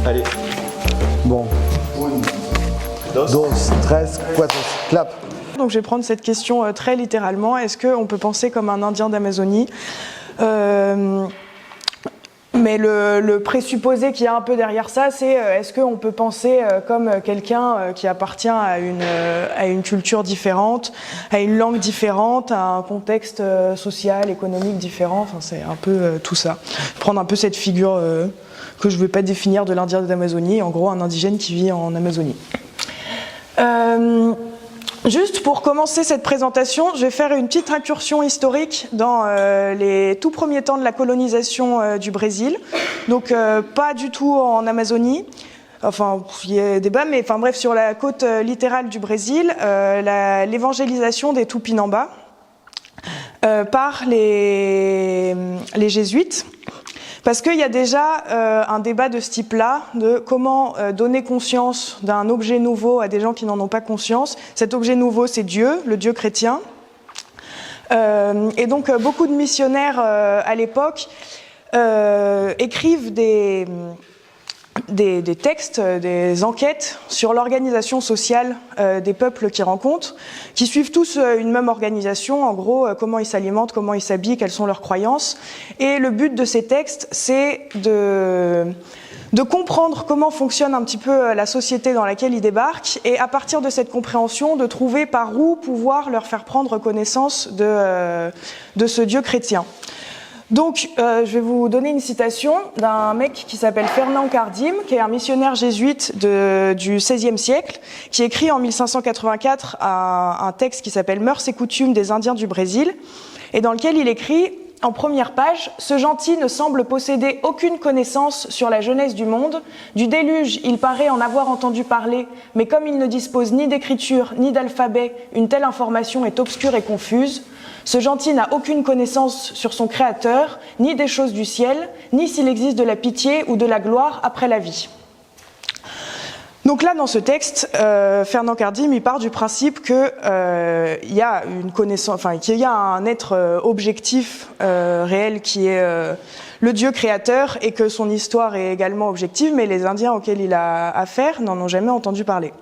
Allez. Bon. 2, 13, 4, clap. Donc je vais prendre cette question très littéralement. Est-ce qu'on peut penser comme un Indien d'Amazonie Mais le présupposé qu'il y a un peu derrière ça, c'est est-ce qu'on peut penser comme quelqu'un qui appartient à une culture différente, à une langue différente, à un contexte social, économique différent. Enfin, c'est un peu tout ça. Prendre un peu cette figure que je ne vais pas définir de l'Indien d'Amazonie, en gros un indigène qui vit en Amazonie. Juste pour commencer cette présentation, je vais faire une petite incursion historique dans les tout premiers temps de la colonisation du Brésil. Donc pas du tout en Amazonie, enfin il y a débat, mais enfin bref, sur la côte littérale du Brésil, l'évangélisation des Tupinambas par les jésuites. Parce qu'il y a déjà un débat de ce type-là, de comment donner conscience d'un objet nouveau à des gens qui n'en ont pas conscience. Cet objet nouveau, c'est Dieu, le Dieu chrétien. Et donc, beaucoup de missionnaires à l'époque écrivent des textes, des enquêtes sur l'organisation sociale des peuples qu'ils rencontrent, qui suivent tous une même organisation, en gros, comment ils s'alimentent, comment ils s'habillent, quelles sont leurs croyances. Et le but de ces textes, c'est de comprendre comment fonctionne un petit peu la société dans laquelle ils débarquent, et à partir de cette compréhension, de trouver par où pouvoir leur faire prendre connaissance de ce Dieu chrétien. Donc, je vais vous donner une citation d'un mec qui s'appelle Fernand Cardim, qui est un missionnaire jésuite du XVIe siècle, qui écrit en 1584 un texte qui s'appelle « Mœurs et coutumes des Indiens du Brésil », et dans lequel il écrit en première page « Ce gentil ne semble posséder aucune connaissance sur la jeunesse du monde. Du déluge, il paraît en avoir entendu parler, mais comme il ne dispose ni d'écriture ni d'alphabet, une telle information est obscure et confuse. Ce gentil n'a aucune connaissance sur son Créateur, ni des choses du ciel, ni s'il existe de la pitié ou de la gloire après la vie. » Donc là, dans ce texte, Fernand Cardim, il part du principe qu'il y a une connaissance, enfin qu'il y a un être objectif, réel, qui est le Dieu créateur, et que son histoire est également objective, mais les Indiens auxquels il a affaire n'en ont jamais entendu parler.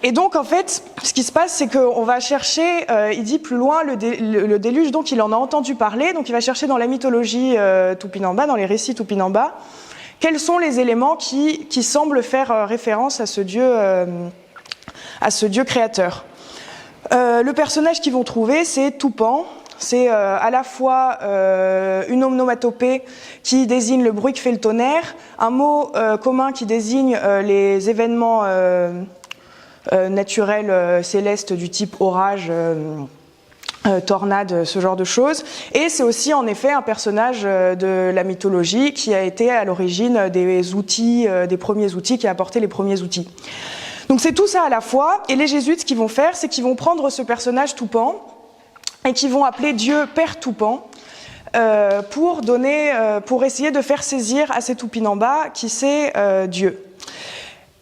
Et donc, en fait, ce qui se passe, c'est qu'on va chercher, il dit plus loin, le déluge, donc il en a entendu parler, donc il va chercher dans la mythologie Tupinamba, dans les récits Tupinamba, quels sont les éléments qui semblent faire référence à ce Dieu créateur. Le personnage qu'ils vont trouver, c'est Tupan. C'est à la fois une onomatopée qui désigne le bruit que fait le tonnerre, un mot commun qui désigne les événements naturels célestes du type orage, tornade, ce genre de choses. Et c'est aussi en effet un personnage de la mythologie qui a été à l'origine des outils, des premiers outils, qui a apporté les premiers outils. Donc c'est tout ça à la fois, et les jésuites, ce qu'ils vont faire, c'est qu'ils vont prendre ce personnage Tupan et qu'ils vont appeler Dieu Père Tupan, pour essayer de faire saisir à ces Tupinambas qui c'est Dieu.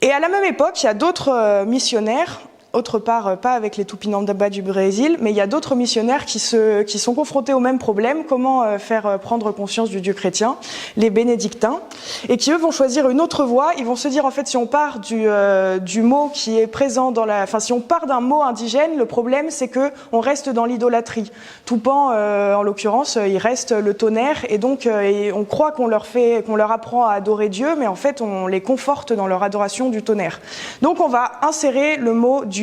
Et à la même époque, il y a d'autres missionnaires, autre part, pas avec les Tupinambas du Brésil, mais il y a d'autres missionnaires qui sont confrontés au même problème, comment faire prendre conscience du Dieu chrétien, les bénédictins, et qui eux vont choisir une autre voie. Ils vont se dire, en fait, si on part du mot qui est présent si on part d'un mot indigène, le problème c'est que on reste dans l'idolâtrie. Tupan, en l'occurrence, il reste le tonnerre, et donc on croit qu'on leur apprend à adorer Dieu, mais en fait on les conforte dans leur adoration du tonnerre. Donc on va insérer le mot Dieu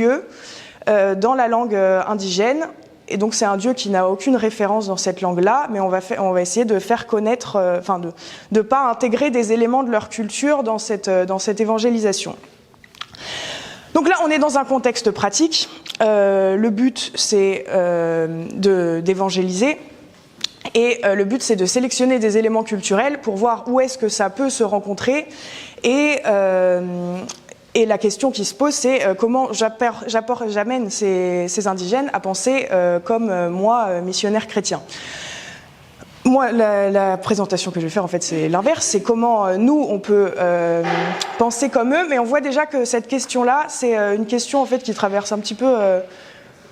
dans la langue indigène, et donc c'est un Dieu qui n'a aucune référence dans cette langue-là, mais on va essayer de faire connaître, de pas intégrer des éléments de leur culture dans cette évangélisation. Donc là, on est dans un contexte pratique. Le but, c'est d'évangéliser. Et le but, c'est de sélectionner des éléments culturels pour voir où est-ce que ça peut se rencontrer. Et la question qui se pose, c'est comment j'amène ces indigènes à penser comme moi, missionnaire chrétien. Moi, la présentation que je vais faire, en fait, c'est l'inverse. C'est comment nous, on peut penser comme eux. Mais on voit déjà que cette question-là, c'est une question en fait qui traverse un petit peu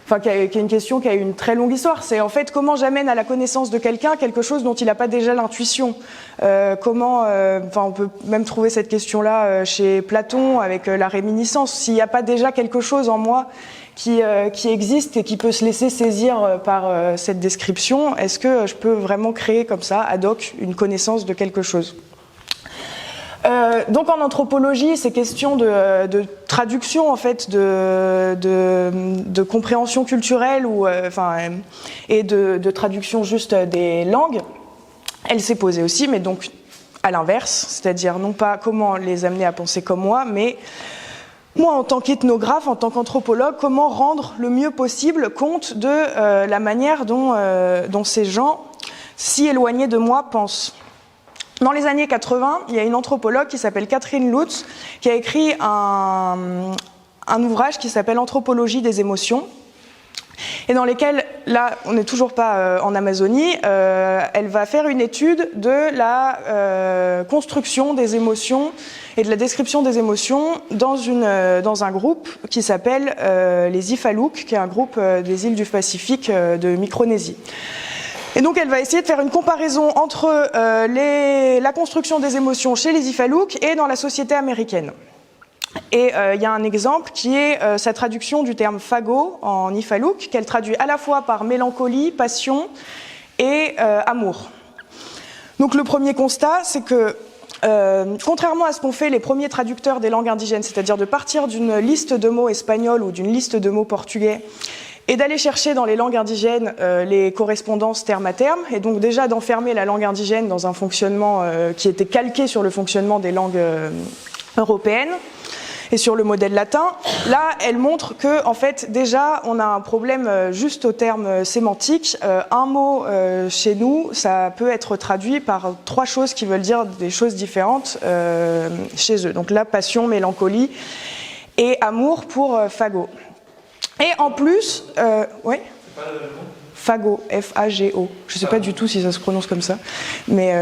enfin qui est une question qui a une très longue histoire. C'est en fait comment j'amène à la connaissance de quelqu'un quelque chose dont il n'a pas déjà l'intuition. On peut même trouver cette question-là chez Platon avec la réminiscence. S'il n'y a pas déjà quelque chose en moi qui existe et qui peut se laisser saisir par cette description, est-ce que je peux vraiment créer comme ça, ad hoc, une connaissance de quelque chose ? Donc en anthropologie, ces questions de traduction, en fait, de compréhension culturelle et de traduction juste des langues, elle s'est posée aussi, mais donc à l'inverse, c'est-à-dire non pas comment les amener à penser comme moi, mais moi, en tant qu'ethnographe, en tant qu'anthropologue, comment rendre le mieux possible compte de la manière dont ces gens si éloignés de moi pensent. Dans les années 80, il y a une anthropologue qui s'appelle Catherine Lutz qui a écrit un ouvrage qui s'appelle Anthropologie des émotions, et dans lesquels, là, on n'est toujours pas en Amazonie, elle va faire une étude de la construction des émotions et de la description des émotions dans un groupe qui s'appelle les Ifaluk, qui est un groupe des îles du Pacifique de Micronésie. Et donc elle va essayer de faire une comparaison entre la construction des émotions chez les Ifaluk et dans la société américaine. Et il y a un exemple qui est sa traduction du terme fago en Ifaluk, qu'elle traduit à la fois par mélancolie, passion et amour. Donc le premier constat, c'est que contrairement à ce qu'ont fait les premiers traducteurs des langues indigènes, c'est-à-dire de partir d'une liste de mots espagnols ou d'une liste de mots portugais, et d'aller chercher dans les langues indigènes les correspondances terme à terme, et donc déjà d'enfermer la langue indigène dans un fonctionnement qui était calqué sur le fonctionnement des langues européennes, et sur le modèle latin. Là, elle montre que, en fait, déjà, on a un problème juste au terme sémantique. Un mot chez nous, ça peut être traduit par 3 choses qui veulent dire des choses différentes chez eux. Donc là, passion, mélancolie et amour pour fago. Et en plus, oui. Fago, F-A-G-O. Je ne sais pas du tout si ça se prononce comme ça, mais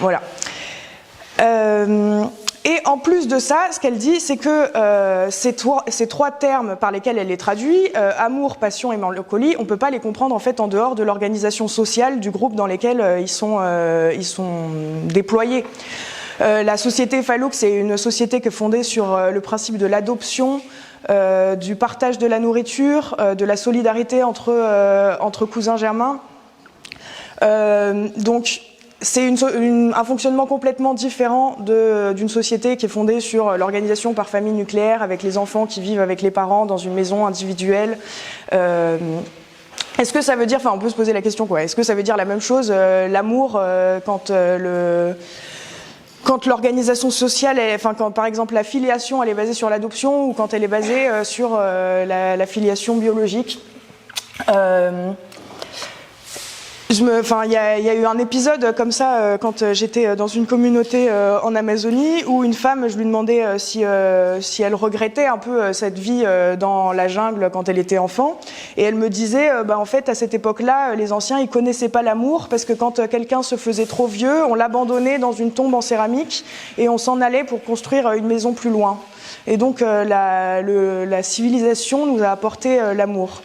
voilà. Et en plus de ça, ce qu'elle dit, c'est que ces 3 termes par lesquels elle les traduit, amour, passion et mélancolie, on ne peut pas les comprendre en fait en dehors de l'organisation sociale du groupe dans lequel ils sont déployés. La société Ifaluk, c'est une société qui est fondée sur le principe de l'adoption, du partage de la nourriture, de la solidarité entre cousins germains. Donc c'est un fonctionnement complètement différent d'une société qui est fondée sur l'organisation par famille nucléaire, avec les enfants qui vivent avec les parents dans une maison individuelle. Est-ce que ça veut dire, on peut se poser la question, est-ce que ça veut dire la même chose, l'amour, quand l'organisation sociale, quand par exemple la filiation elle est basée sur l'adoption ou quand elle est basée sur la filiation biologique. Il y a eu un épisode comme ça quand j'étais dans une communauté en Amazonie où une femme, je lui demandais si elle regrettait un peu cette vie dans la jungle quand elle était enfant, et elle me disait en fait à cette époque-là les anciens ils connaissaient pas l'amour parce que quand quelqu'un se faisait trop vieux, on l'abandonnait dans une tombe en céramique et on s'en allait pour construire une maison plus loin. Et donc la civilisation nous a apporté l'amour.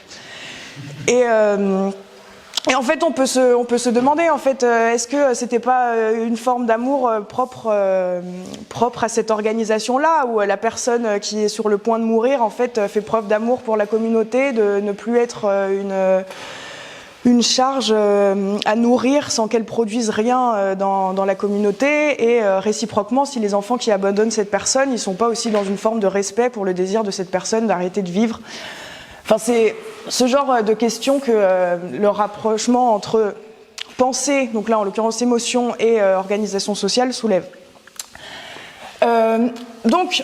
Et en fait, on peut se demander, en fait, est-ce que c'était pas une forme d'amour propre à cette organisation-là, où la personne qui est sur le point de mourir, en fait, fait preuve d'amour pour la communauté, de ne plus être une charge à nourrir sans qu'elle produise rien dans la communauté, et réciproquement, si les enfants qui abandonnent cette personne, ils sont pas aussi dans une forme de respect pour le désir de cette personne d'arrêter de vivre. C'est ce genre de questions que le rapprochement entre pensée, donc là en l'occurrence émotion, et organisation sociale soulève. Donc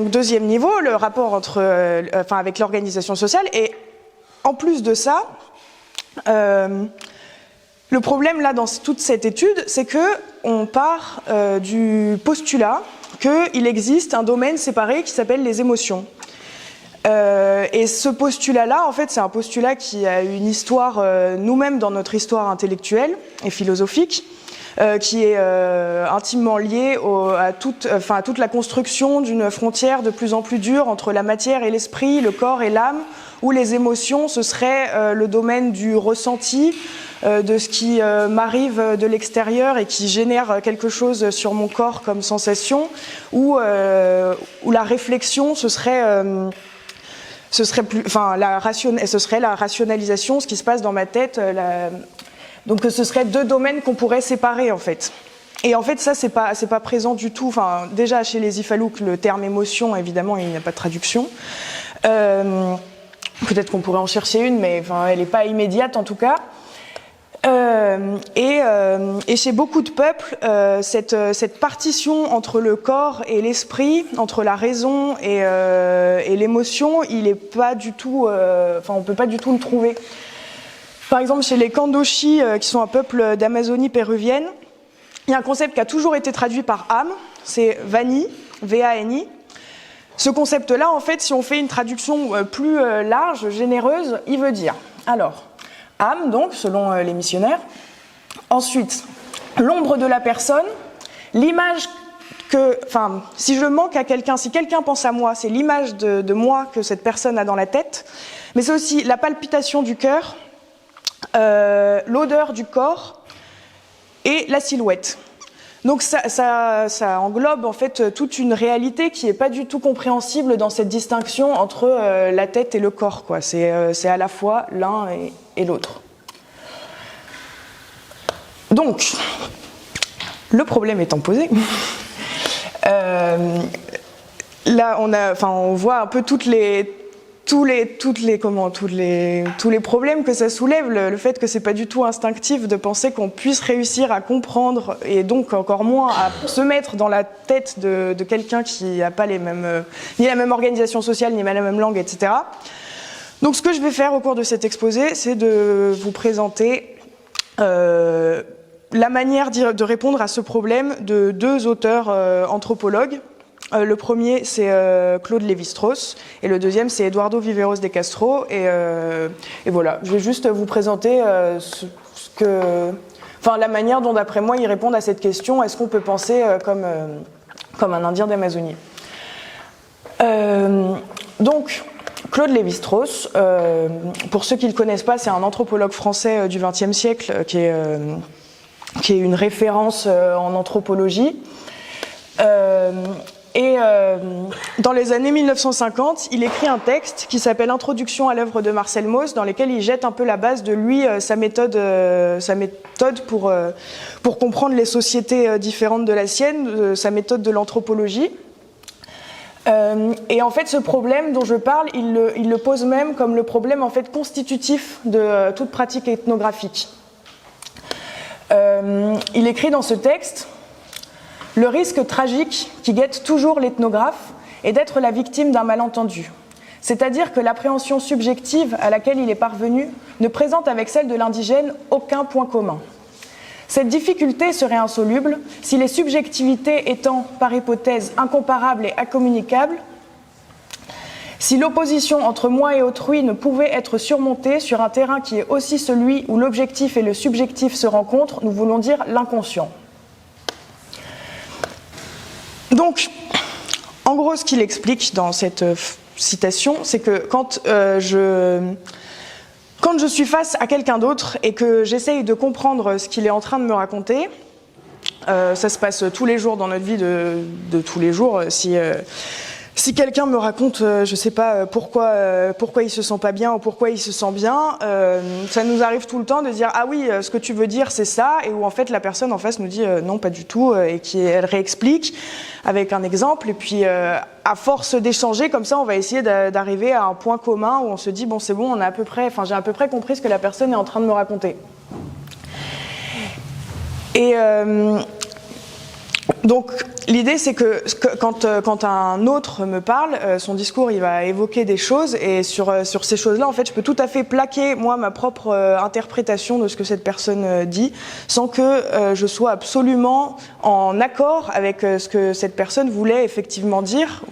deuxième niveau, le rapport avec l'organisation sociale, et en plus de ça, le problème là dans toute cette étude, c'est que on part du postulat qu'il existe un domaine séparé qui s'appelle les émotions. Et ce postulat-là, en fait, c'est un postulat qui a une histoire, nous-mêmes, dans notre histoire intellectuelle et philosophique, qui est intimement liée à toute la construction d'une frontière de plus en plus dure entre la matière et l'esprit, le corps et l'âme, où les émotions, ce serait le domaine du ressenti, de ce qui m'arrive de l'extérieur et qui génère quelque chose sur mon corps comme sensation, ou la réflexion, ce serait la rationalisation, ce qui se passe dans ma tête. Donc ce serait deux domaines qu'on pourrait séparer en fait. Et en fait ça c'est pas présent du tout. Enfin déjà chez les Ifalouk le terme émotion évidemment il n'y a pas de traduction. Peut-être qu'on pourrait en chercher une, mais enfin elle n'est pas immédiate en tout cas. Et chez beaucoup de peuples, cette partition entre le corps et l'esprit, entre la raison et l'émotion, il est pas du tout, on peut pas du tout le trouver. Par exemple, chez les Kandoshi, qui sont un peuple d'Amazonie péruvienne, il y a un concept qui a toujours été traduit par âme, c'est Vani, V-A-N-I. Ce concept-là, en fait, si on fait une traduction plus large, généreuse, il veut dire, alors, âme, donc, selon les missionnaires. Ensuite, l'ombre de la personne, l'image que... Enfin, si je manque à quelqu'un, si quelqu'un pense à moi, c'est l'image de moi que cette personne a dans la tête. Mais c'est aussi la palpitation du cœur, l'odeur du corps et la silhouette. Donc ça englobe en fait toute une réalité qui n'est pas du tout compréhensible dans cette distinction entre la tête et le corps, quoi. C'est à la fois l'un et l'autre. Donc, le problème étant posé, là on voit un peu tous les problèmes que ça soulève, le fait que c'est pas du tout instinctif de penser qu'on puisse réussir à comprendre et donc encore moins à se mettre dans la tête de quelqu'un qui n'a pas ni la même organisation sociale, ni la même langue, etc. Donc ce que je vais faire au cours de cet exposé, c'est de vous présenter la manière de répondre à ce problème de deux auteurs anthropologues. Le premier, c'est Claude Lévi-Strauss, et le deuxième, c'est Eduardo Viveros de Castro. Et voilà, je vais juste vous présenter la manière dont, d'après moi, ils répondent à cette question. Est-ce qu'on peut penser comme un Indien d'Amazonie ? Donc, Claude Lévi-Strauss, pour ceux qui ne le connaissent pas, c'est un anthropologue français du XXe siècle qui est une référence en anthropologie. Dans les années 1950, il écrit un texte qui s'appelle « Introduction à l'œuvre de Marcel Mauss », dans lequel il jette un peu la base de lui, sa méthode pour comprendre les sociétés différentes de la sienne, sa méthode de l'anthropologie. Et en fait, ce problème dont je parle, il le pose même comme le problème en fait constitutif de toute pratique ethnographique. Il écrit dans ce texte: le risque tragique qui guette toujours l'ethnographe est d'être la victime d'un malentendu. C'est-à-dire que l'appréhension subjective à laquelle il est parvenu ne présente avec celle de l'indigène aucun point commun. Cette difficulté serait insoluble si les subjectivités étant, par hypothèse, incomparables et incommunicables, si l'opposition entre moi et autrui ne pouvait être surmontée sur un terrain qui est aussi celui où l'objectif et le subjectif se rencontrent, nous voulons dire l'inconscient. Donc, en gros, ce qu'il explique dans cette citation, c'est que quand je suis face à quelqu'un d'autre et que j'essaye de comprendre ce qu'il est en train de me raconter, ça se passe tous les jours dans notre vie de tous les jours. Si quelqu'un me raconte, je sais pas pourquoi il se sent pas bien ou pourquoi il se sent bien, ça nous arrive tout le temps de dire ah oui, ce que tu veux dire c'est ça, et où en fait la personne en face nous dit non pas du tout, et elle réexplique avec un exemple, et puis à force d'échanger comme ça, on va essayer d'arriver à un point commun où on se dit bon c'est bon, j'ai à peu près compris ce que la personne est en train de me raconter. Et donc l'idée c'est que quand un autre me parle, son discours il va évoquer des choses, et sur ces choses-là en fait je peux tout à fait plaquer moi ma propre interprétation de ce que cette personne dit, sans que je sois absolument en accord avec ce que cette personne voulait effectivement dire.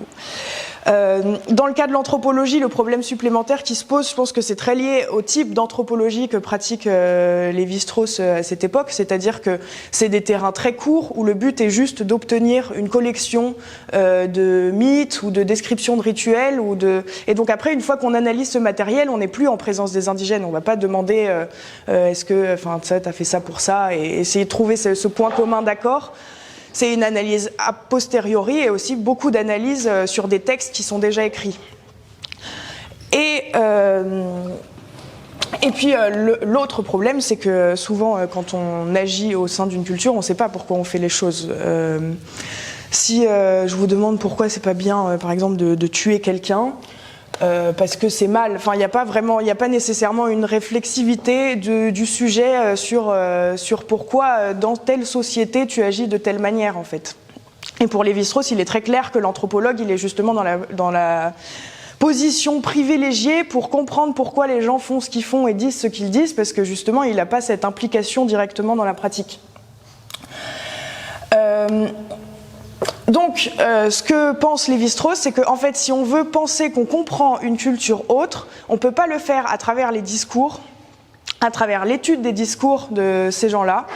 Dans le cas de l'anthropologie, le problème supplémentaire qui se pose, je pense que c'est très lié au type d'anthropologie que pratique Lévi-Strauss à cette époque, c'est-à-dire que c'est des terrains très courts où le but est juste d'obtenir une collection de mythes ou de descriptions de rituels et donc après, une fois qu'on analyse ce matériel, on n'est plus en présence des indigènes. On va pas demander est-ce que, enfin, ça, t'as fait ça pour ça, et essayer de trouver ce point commun d'accord. C'est une analyse a posteriori et aussi beaucoup d'analyses sur des textes qui sont déjà écrits. Et puis l'autre problème, c'est que souvent quand on agit au sein d'une culture, on ne sait pas pourquoi on fait les choses. Si je vous demande pourquoi c'est pas bien, par exemple, de tuer quelqu'un, parce que c'est mal. Enfin, il n'y a pas nécessairement une réflexivité du sujet sur pourquoi dans telle société tu agis de telle manière, en fait. Et pour Lévi-Strauss, il est très clair que l'anthropologue, il est justement dans la position privilégiée pour comprendre pourquoi les gens font ce qu'ils font et disent ce qu'ils disent, parce que justement, il n'a pas cette implication directement dans la pratique. Donc, ce que pense Lévi-Strauss, c'est qu'en fait, si on veut penser qu'on comprend une culture autre, on ne peut pas le faire à travers les discours, à travers l'étude des discours de ces gens-là.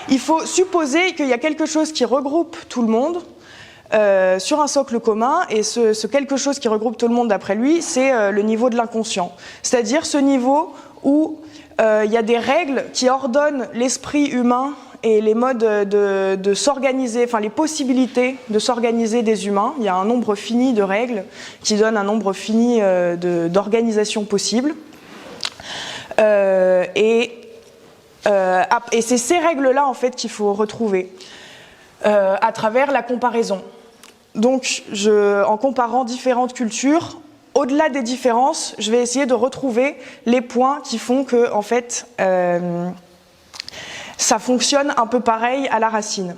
Il faut supposer qu'il y a quelque chose qui regroupe tout le monde sur un socle commun, et ce quelque chose qui regroupe tout le monde, d'après lui, c'est le niveau de l'inconscient. C'est-à-dire ce niveau où il y a des règles qui ordonnent l'esprit humain et les modes de s'organiser, enfin les possibilités de s'organiser des humains. Il y a un nombre fini de règles qui donnent un nombre fini d'organisations possibles. Et c'est ces règles-là en fait qu'il faut retrouver à travers la comparaison. Donc, en comparant différentes cultures, au-delà des différences, je vais essayer de retrouver les points qui font que, en fait, ça fonctionne un peu pareil à la racine.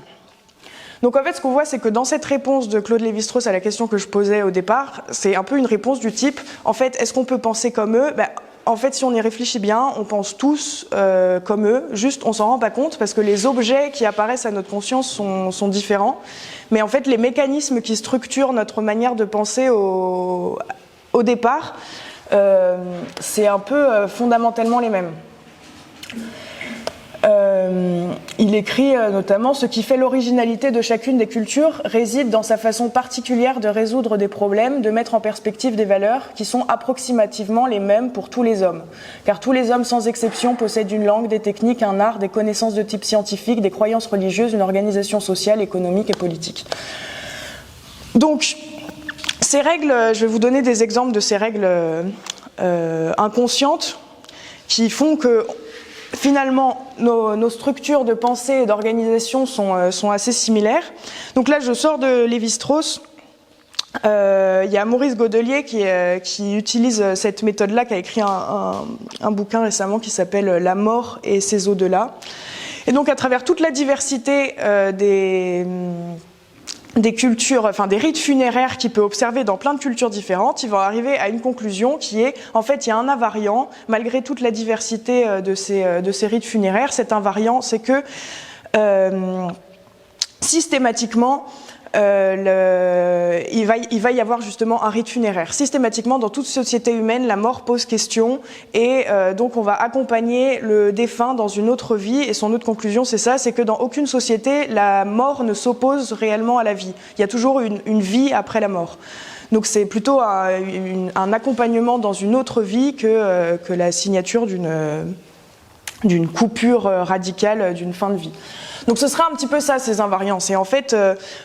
Donc en fait, ce qu'on voit, c'est que dans cette réponse de Claude Lévi-Strauss à la question que je posais au départ, c'est un peu une réponse du type, en fait, est-ce qu'on peut penser comme eux ? En fait, si on y réfléchit bien, on pense tous comme eux, juste on s'en rend pas compte parce que les objets qui apparaissent à notre conscience sont différents. Mais en fait, les mécanismes qui structurent notre manière de penser au départ, c'est un peu fondamentalement les mêmes. Il écrit notamment « Ce qui fait l'originalité de chacune des cultures réside dans sa façon particulière de résoudre des problèmes, de mettre en perspective des valeurs qui sont approximativement les mêmes pour tous les hommes. Car tous les hommes, sans exception, possèdent une langue, des techniques, un art, des connaissances de type scientifique, des croyances religieuses, une organisation sociale, économique et politique. » Donc, ces règles, je vais vous donner des exemples de ces règles inconscientes qui font que finalement, nos structures de pensée et d'organisation sont assez similaires. Donc là, je sors de Lévi-Strauss. Il y a Maurice Godelier qui utilise cette méthode-là, qui a écrit un bouquin récemment qui s'appelle « La mort et ses au-delà ». Et donc, à travers toute la diversité des cultures, enfin des rites funéraires qu'il peut observer dans plein de cultures différentes, il va arriver à une conclusion qui est, en fait, il y a un invariant, malgré toute la diversité de ces rites funéraires. Cet invariant, c'est que systématiquement, il va y avoir justement un rite funéraire. Systématiquement, dans toute société humaine, la mort pose question et donc on va accompagner le défunt dans une autre vie. Et son autre conclusion, c'est ça, c'est que dans aucune société, la mort ne s'oppose réellement à la vie. Il y a toujours une vie après la mort. Donc c'est plutôt un accompagnement dans une autre vie que la signature d'une coupure radicale d'une fin de vie. Donc ce sera un petit peu ça, ces invariances. Et en fait,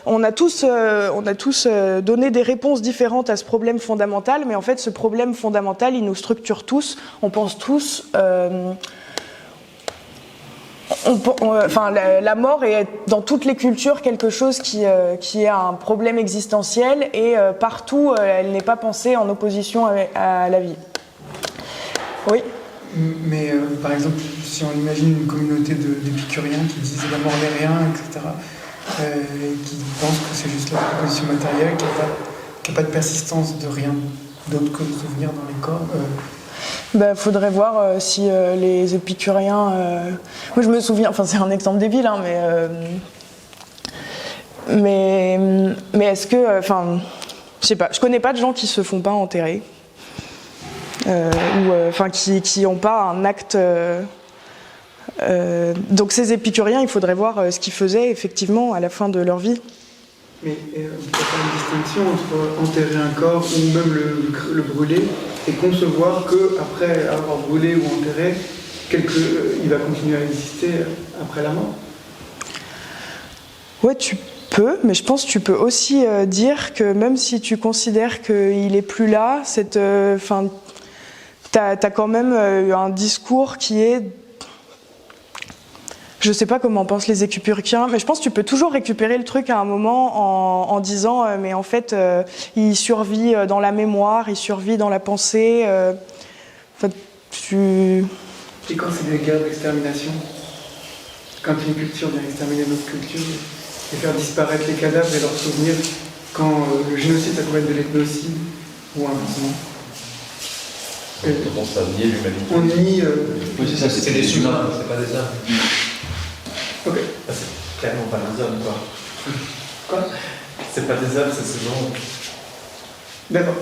on a tous donné des réponses différentes à ce problème fondamental, mais en fait, ce problème fondamental, il nous structure tous. On pense tous... la mort est dans toutes les cultures quelque chose qui est un problème existentiel et partout, elle n'est pas pensée en opposition à la vie. Oui ? Mais par exemple, si on imagine une communauté d'épicuriens qui disent la mort n'est rien, etc., qui pensent que c'est juste la proposition matérielle, qui n'a pas de persistance de rien d'autre que le souvenir dans les corps. Faudrait voir si les épicuriens... Moi je me souviens, enfin c'est un exemple débile, hein, mais est-ce que... Je sais pas, je connais pas de gens qui se font pas enterrer. Ou qui n'ont pas un acte. Donc ces épicuriens, il faudrait voir ce qu'ils faisaient effectivement à la fin de leur vie. Mais on peut faire une distinction entre enterrer un corps ou même le brûler et concevoir qu'après avoir brûlé ou enterré, il va continuer à exister après la mort. Ouais, tu peux, mais je pense que tu peux aussi dire que même si tu considères qu'il est plus là, t'as quand même un discours qui est... Je sais pas comment pensent les épicuriens, mais je pense que tu peux toujours récupérer le truc à un moment en disant mais en fait il survit dans la mémoire, il survit dans la pensée. Et quand c'est des guerres d'extermination, quand une culture vient exterminer une autre culture et faire disparaître les cadavres et leurs souvenirs, quand le génocide s'accompagne de l'ethnocide ou inversement. On ça nie l'humanité. On nie. Oui, c'est ça, c'est des humains, c'est pas des hommes. Ok. C'est clairement pas des hommes, quoi. Quoi? C'est pas des hommes, c'est ce genre. D'accord.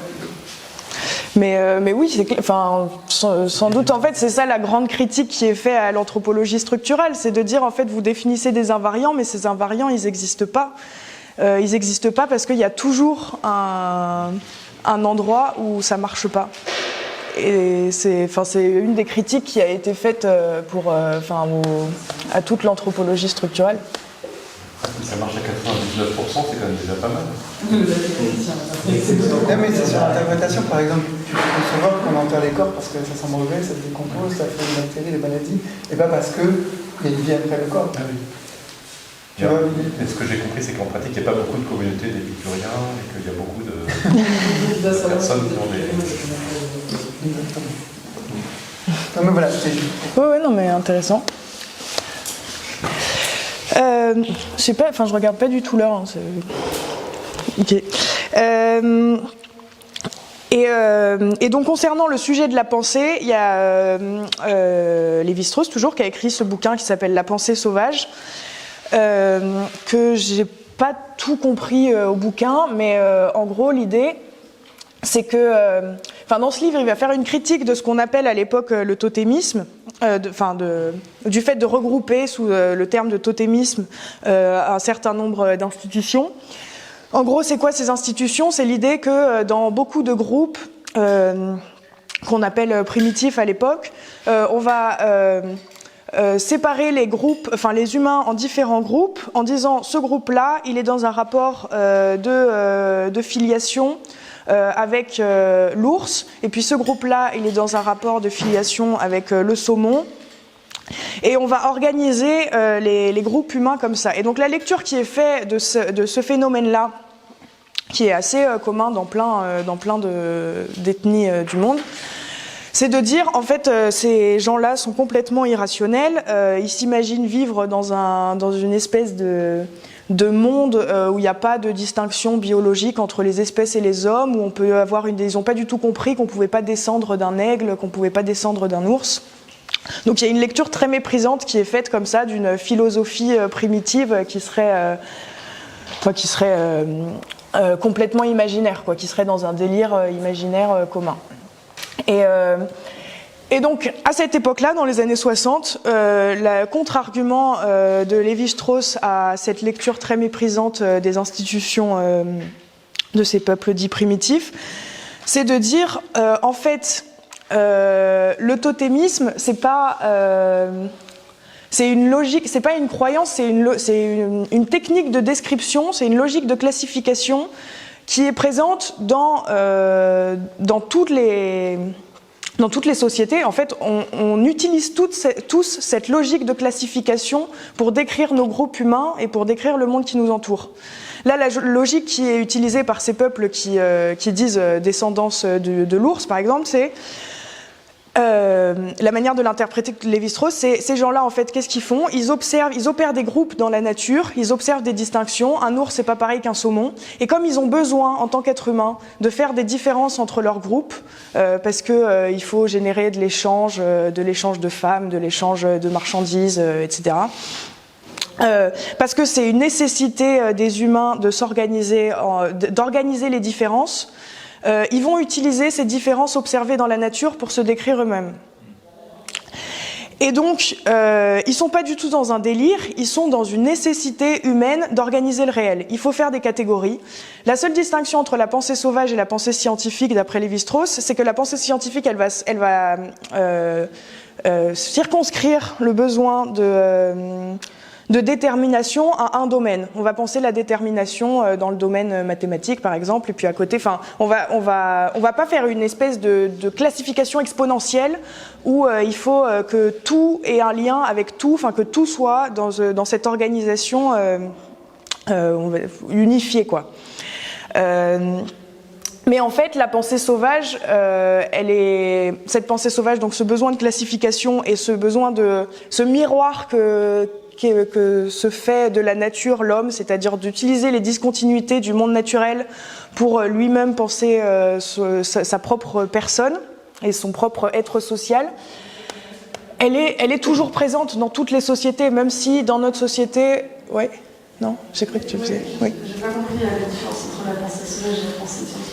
Mais oui, sans doute, en fait, c'est ça la grande critique qui est faite à l'anthropologie structurelle, c'est de dire, en fait, vous définissez des invariants, mais ces invariants, ils n'existent pas. Ils n'existent pas parce qu'il y a toujours un endroit où ça marche pas. Et c'est une des critiques qui a été faite à toute l'anthropologie structurelle. Si ça marche à 99%, c'est quand même déjà pas mal. Non, mais c'est sur l'interprétation, par exemple, tu peux concevoir qu'on enterre les corps parce que ça sent mauvais, ça se décompose, ça fait des bactéries, des maladies, et pas parce qu'il y a une vie après le corps. Ah oui. Tu vois, et ce que j'ai compris, c'est qu'en pratique, il n'y a pas beaucoup de communautés d'épicuriens et qu'il y a beaucoup de personnes qui ont des... Non, mais voilà, c'est... Ouais, non, mais intéressant. Je sais pas, je regarde pas du tout l'heure. Hein, ok. Et donc concernant le sujet de la pensée, il y a Lévi-Strauss toujours qui a écrit ce bouquin qui s'appelle La pensée sauvage, que j'ai pas tout compris au bouquin, mais en gros l'idée c'est que, dans ce livre, il va faire une critique de ce qu'on appelle à l'époque le totémisme, du fait de regrouper sous le terme de totémisme un certain nombre d'institutions. En gros, c'est quoi ces institutions? C'est l'idée que dans beaucoup de groupes qu'on appelle primitifs à l'époque, on va séparer les groupes, les humains en différents groupes, en disant ce groupe-là, il est dans un rapport de filiation avec l'ours, et puis ce groupe-là, il est dans un rapport de filiation avec le saumon, et on va organiser les groupes humains comme ça. Et donc la lecture qui est faite de ce phénomène-là, qui est assez commun dans plein d'ethnies du monde, c'est de dire, en fait, ces gens-là sont complètement irrationnels, ils s'imaginent vivre dans une espèce de monde où il n'y a pas de distinction biologique entre les espèces et les hommes, où on peut avoir ils n'ont pas du tout compris qu'on ne pouvait pas descendre d'un aigle, qu'on ne pouvait pas descendre d'un ours. Donc il y a une lecture très méprisante qui est faite comme ça d'une philosophie primitive qui serait complètement imaginaire, qui serait dans un délire imaginaire commun. Et donc, à cette époque-là, dans les années 60, le contre-argument de Lévi-Strauss à cette lecture très méprisante des institutions de ces peuples dits primitifs, c'est de dire, en fait, le totémisme, c'est une logique, c'est pas une croyance, c'est une technique de description, c'est une logique de classification qui est présente dans toutes les sociétés. En fait, on utilise tous cette logique de classification pour décrire nos groupes humains et pour décrire le monde qui nous entoure. Là, la logique qui est utilisée par ces peuples qui disent descendance de l'ours, par exemple, c'est la manière de l'interpréter de Lévi-Strauss, c'est ces gens-là, en fait, qu'est-ce qu'ils font? Ils opèrent des groupes dans la nature, ils observent des distinctions. Un ours, c'est pas pareil qu'un saumon. Et comme ils ont besoin, en tant qu'être humain, de faire des différences entre leurs groupes, parce que il faut générer de l'échange de femmes, de l'échange de marchandises, etc. parce que c'est une nécessité des humains de s'organiser, d'organiser les différences. Ils vont utiliser ces différences observées dans la nature pour se décrire eux-mêmes. Et donc, ils sont pas du tout dans un délire, ils sont dans une nécessité humaine d'organiser le réel. Il faut faire des catégories. La seule distinction entre la pensée sauvage et la pensée scientifique, d'après Lévi-Strauss, c'est que la pensée scientifique, elle va circonscrire le besoin de détermination à un domaine. On va penser la détermination dans le domaine mathématique, par exemple, et puis à côté, enfin, on va pas faire une espèce de classification exponentielle où il faut que tout ait un lien avec tout, enfin que tout soit dans cette organisation unifiée, quoi. Mais en fait, la pensée sauvage, cette pensée sauvage, donc ce besoin de classification et ce besoin ce miroir que se fait de la nature l'homme, c'est-à-dire d'utiliser les discontinuités du monde naturel pour lui-même penser sa propre personne et son propre être social, elle est toujours présente dans toutes les sociétés, même si dans notre société... Ouais, non, j'ai cru que tu faisais... Oui. J'ai pas compris la différence entre la pensée sauvage et la pensée scientifique.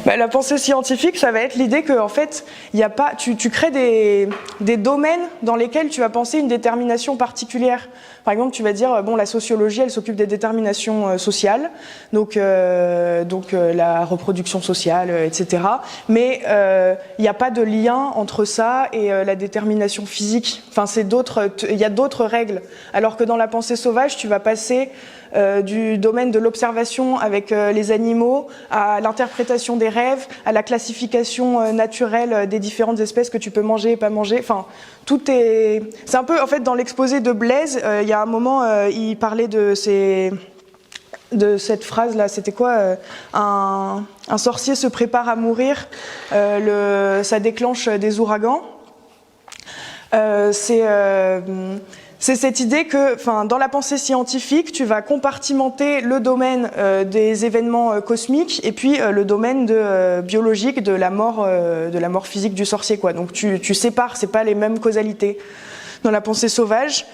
La pensée scientifique, ça va être l'idée que, en fait, il y a pas, tu crées des domaines dans lesquels tu vas penser une détermination particulière. Par exemple, tu vas dire, bon, la sociologie, elle s'occupe des déterminations sociales, donc la reproduction sociale, etc. Mais il n'y a pas de lien entre ça et la détermination physique. Enfin, il y a d'autres règles. Alors que dans la pensée sauvage, tu vas passer du domaine de l'observation avec les animaux à l'interprétation des rêves, à la classification naturelle des différentes espèces que tu peux manger et pas manger. Enfin, c'est un peu, en fait, dans l'exposé de Blaise, il y a un moment, il parlait de cette phrase-là, c'était quoi, un sorcier se prépare à mourir, ça déclenche des ouragans. C'est cette idée que, dans la pensée scientifique, tu vas compartimenter le domaine des événements cosmiques et puis le domaine biologique de la mort physique du sorcier, quoi. Donc tu sépares, c'est pas les mêmes causalités. Dans la pensée sauvage,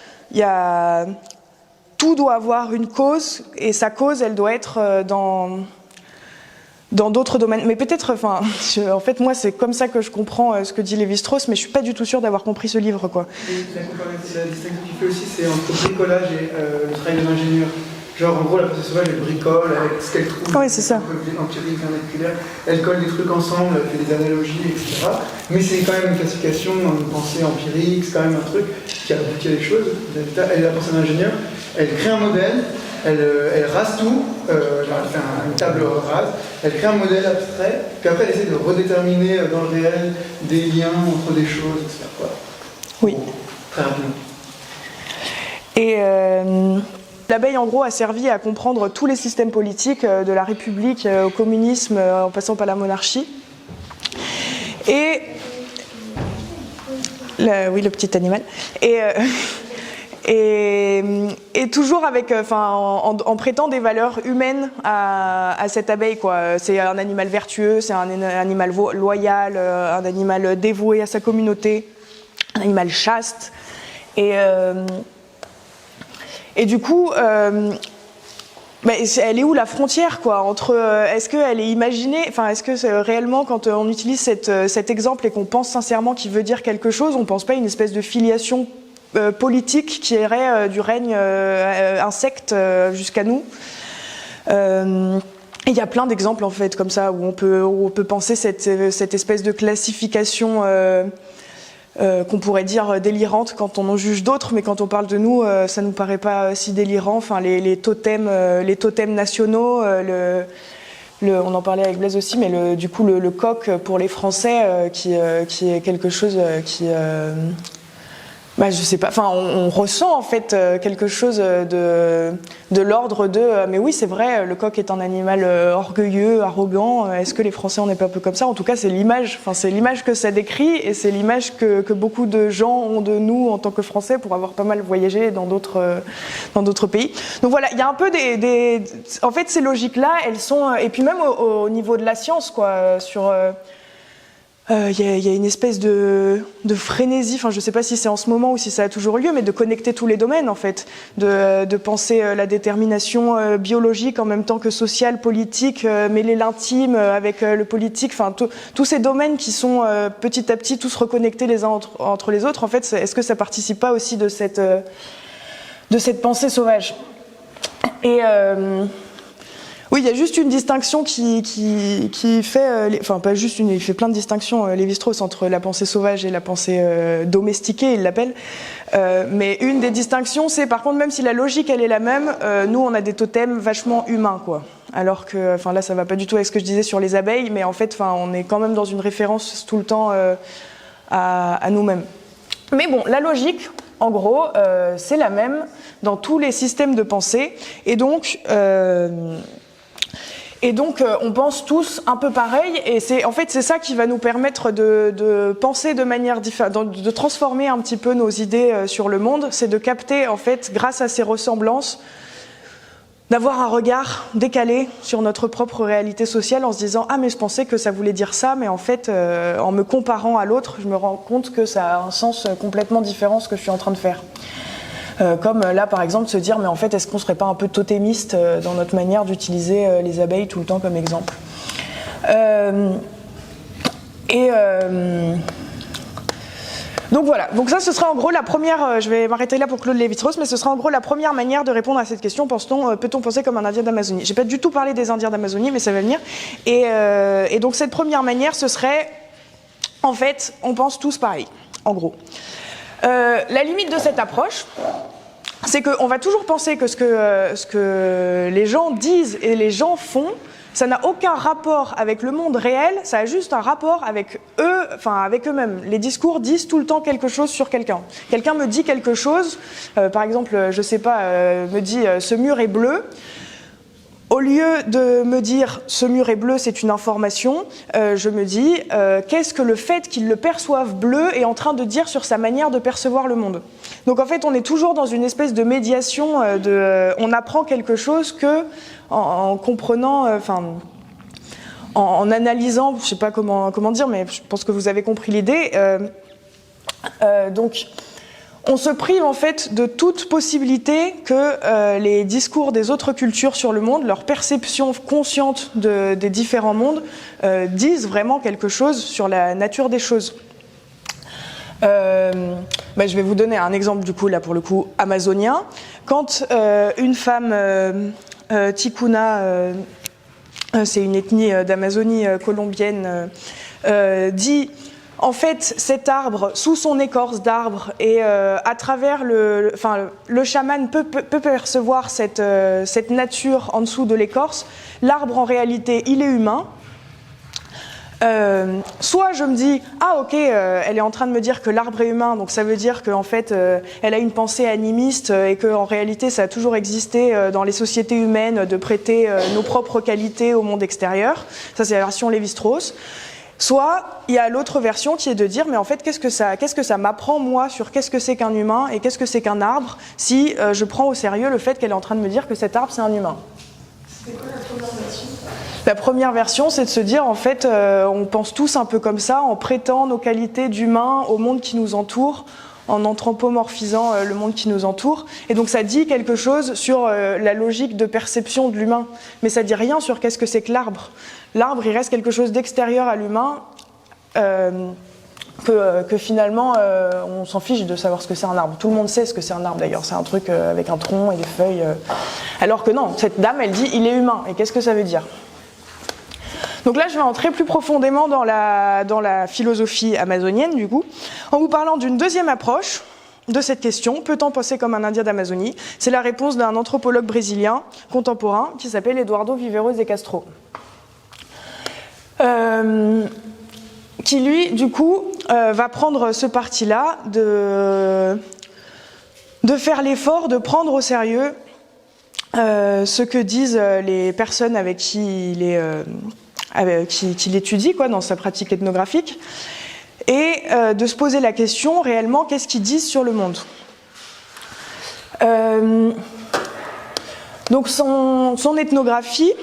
tout doit avoir une cause et sa cause, elle doit être dans d'autres domaines. Mais peut-être, en fait, moi, c'est comme ça que je comprends ce que dit Lévi-Strauss, mais je suis pas du tout sûre d'avoir compris ce livre, quoi. Et la distinction qu'il fait aussi, c'est entre bricolage et le travail de l'ingénieur. Genre, en gros, la pensée sauvage, elle bricole avec ce qu'elle trouve. Oui, c'est ça. Empirique, vernaculaire. Elle colle des trucs ensemble, elle fait des analogies, etc. Mais c'est quand même une classification, une pensée empirique, c'est quand même un truc qui aboutit à des choses. Elle est la pensée d'ingénieur, elle crée un modèle, elle rase tout, genre elle fait une table rase, elle crée un modèle abstrait, puis après elle essaie de redéterminer dans le réel des liens entre des choses, etc. Voilà. Oui. Très rapidement. Et l'abeille, en gros, a servi à comprendre tous les systèmes politiques, de la République au communisme, en passant par la monarchie. Et... oui, le petit animal. Et toujours avec, en prêtant des valeurs humaines à cette abeille, quoi. C'est un animal vertueux, c'est un animal loyal, un animal dévoué à sa communauté, un animal chaste. Et du coup, elle est où la frontière, quoi, entre est-ce qu'elle est imaginée, est-ce que c'est réellement, quand on utilise cet exemple et qu'on pense sincèrement qu'il veut dire quelque chose, on pense pas à une espèce de filiation politique qui irait du règne insecte jusqu'à nous. Il y a plein d'exemples, en fait, comme ça, où on peut penser cette espèce de classification qu'on pourrait dire délirante quand on en juge d'autres, mais quand on parle de nous, ça nous paraît pas si délirant. Les totems nationaux, on en parlait avec Blaise aussi, mais du coup le coq pour les Français, qui est quelque chose qui je sais pas, on ressent en fait quelque chose de l'ordre de mais oui, c'est vrai, le coq est un animal orgueilleux, arrogant, est-ce que les Français on n'est pas un peu comme ça? En tout cas, c'est l'image que ça décrit, et c'est l'image que beaucoup de gens ont de nous en tant que Français, pour avoir pas mal voyagé dans d'autres pays. Donc voilà, il y a un peu en fait, ces logiques là, elles sont, et puis même au niveau de la science, quoi, y a une espèce de frénésie, enfin je ne sais pas si c'est en ce moment ou si ça a toujours lieu, mais de connecter tous les domaines en fait, de penser la détermination biologique en même temps que sociale, politique, mêler l'intime avec le politique, enfin tous ces domaines qui sont petit à petit tous reconnectés les uns entre les autres, en fait, est-ce que ça participe pas aussi de cette pensée sauvage? Et oui, il y a juste une distinction qui fait, enfin pas juste une, il fait plein de distinctions, Lévi-Strauss, entre la pensée sauvage et la pensée domestiquée, il l'appelle. Mais une des distinctions, c'est par contre, même si la logique elle est la même, nous on a des totems vachement humains, quoi. Alors que, enfin là ça va pas du tout avec ce que je disais sur les abeilles, mais en fait, enfin on est quand même dans une référence tout le temps à nous-mêmes. Mais bon, la logique, en gros, c'est la même dans tous les systèmes de pensée, et donc on pense tous un peu pareil, et c'est ça qui va nous permettre de penser de manière différente, de transformer un petit peu nos idées sur le monde, c'est de capter, en fait, grâce à ces ressemblances, d'avoir un regard décalé sur notre propre réalité sociale en se disant « Ah, mais je pensais que ça voulait dire ça, mais en fait, en me comparant à l'autre, je me rends compte que ça a un sens complètement différent ce que je suis en train de faire. » Comme là, par exemple, se dire, mais en fait, est-ce qu'on ne serait pas un peu totémiste dans notre manière d'utiliser les abeilles tout le temps comme exemple? Donc voilà, donc ça ce sera en gros la première, je vais m'arrêter là pour Claude Lévi-Strauss, mais ce sera en gros la première manière de répondre à cette question, peut-on penser comme un Indien d'Amazonie? J'ai pas du tout parlé des Indiens d'Amazonie, mais ça va venir. Et donc cette première manière, ce serait, en fait, on pense tous pareil, en gros. La limite de cette approche, c'est qu'on va toujours penser que ce que les gens disent et les gens font, ça n'a aucun rapport avec le monde réel, ça a juste un rapport avec eux, enfin avec eux-mêmes. Les discours disent tout le temps quelque chose sur quelqu'un. Quelqu'un me dit quelque chose, par exemple, je sais pas, me dit ce mur est bleu. Au lieu de me dire ce mur est bleu, c'est une information, je me dis qu'est-ce que le fait qu'il le perçoive bleu est en train de dire sur sa manière de percevoir le monde. Donc en fait, on est toujours dans une espèce de médiation, on apprend quelque chose que en comprenant, en analysant, je sais pas comment dire, mais je pense que vous avez compris l'idée. Donc on se prive en fait de toute possibilité que les discours des autres cultures sur le monde, leur perception consciente des différents mondes, disent vraiment quelque chose sur la nature des choses. Je vais vous donner un exemple du coup, là pour le coup, amazonien. Quand une femme Ticuna, c'est une ethnie d'Amazonie colombienne, dit... En fait, cet arbre, sous son écorce d'arbre, et à travers le chaman peut percevoir cette nature en dessous de l'écorce. L'arbre, en réalité, il est humain. Soit je me dis, ah ok, elle est en train de me dire que l'arbre est humain, donc ça veut dire qu'en fait, elle a une pensée animiste et qu'en réalité, ça a toujours existé dans les sociétés humaines de prêter nos propres qualités au monde extérieur. Ça, c'est la version Lévi-Strauss. Soit il y a l'autre version qui est de dire mais en fait qu'est-ce que ça m'apprend moi sur qu'est-ce que c'est qu'un humain et qu'est-ce que c'est qu'un arbre si je prends au sérieux le fait qu'elle est en train de me dire que cet arbre c'est un humain. C'était quoi la première version? La première version c'est de se dire en fait on pense tous un peu comme ça en prêtant nos qualités d'humain au monde qui nous entoure, en anthropomorphisant le monde qui nous entoure. Et donc ça dit quelque chose sur la logique de perception de l'humain, mais ça dit rien sur qu'est-ce que c'est que l'arbre. L'arbre, il reste quelque chose d'extérieur à l'humain, que finalement, on s'en fiche de savoir ce que c'est un arbre. Tout le monde sait ce que c'est un arbre d'ailleurs, c'est un truc avec un tronc et des feuilles. Alors que non, cette dame, elle dit il est humain. Et qu'est-ce que ça veut dire ? Donc là, je vais entrer plus profondément dans la philosophie amazonienne, du coup, en vous parlant d'une deuxième approche de cette question, peut-on penser comme un Indien d'Amazonie ? C'est la réponse d'un anthropologue brésilien contemporain qui s'appelle Eduardo Viveiros de Castro. Qui lui, du coup, va prendre ce parti-là de faire l'effort de prendre au sérieux ce que disent les personnes avec qui qu'il étudie quoi, dans sa pratique ethnographique, et de se poser la question réellement qu'est-ce qu'ils disent sur le monde. Donc son ethnographie,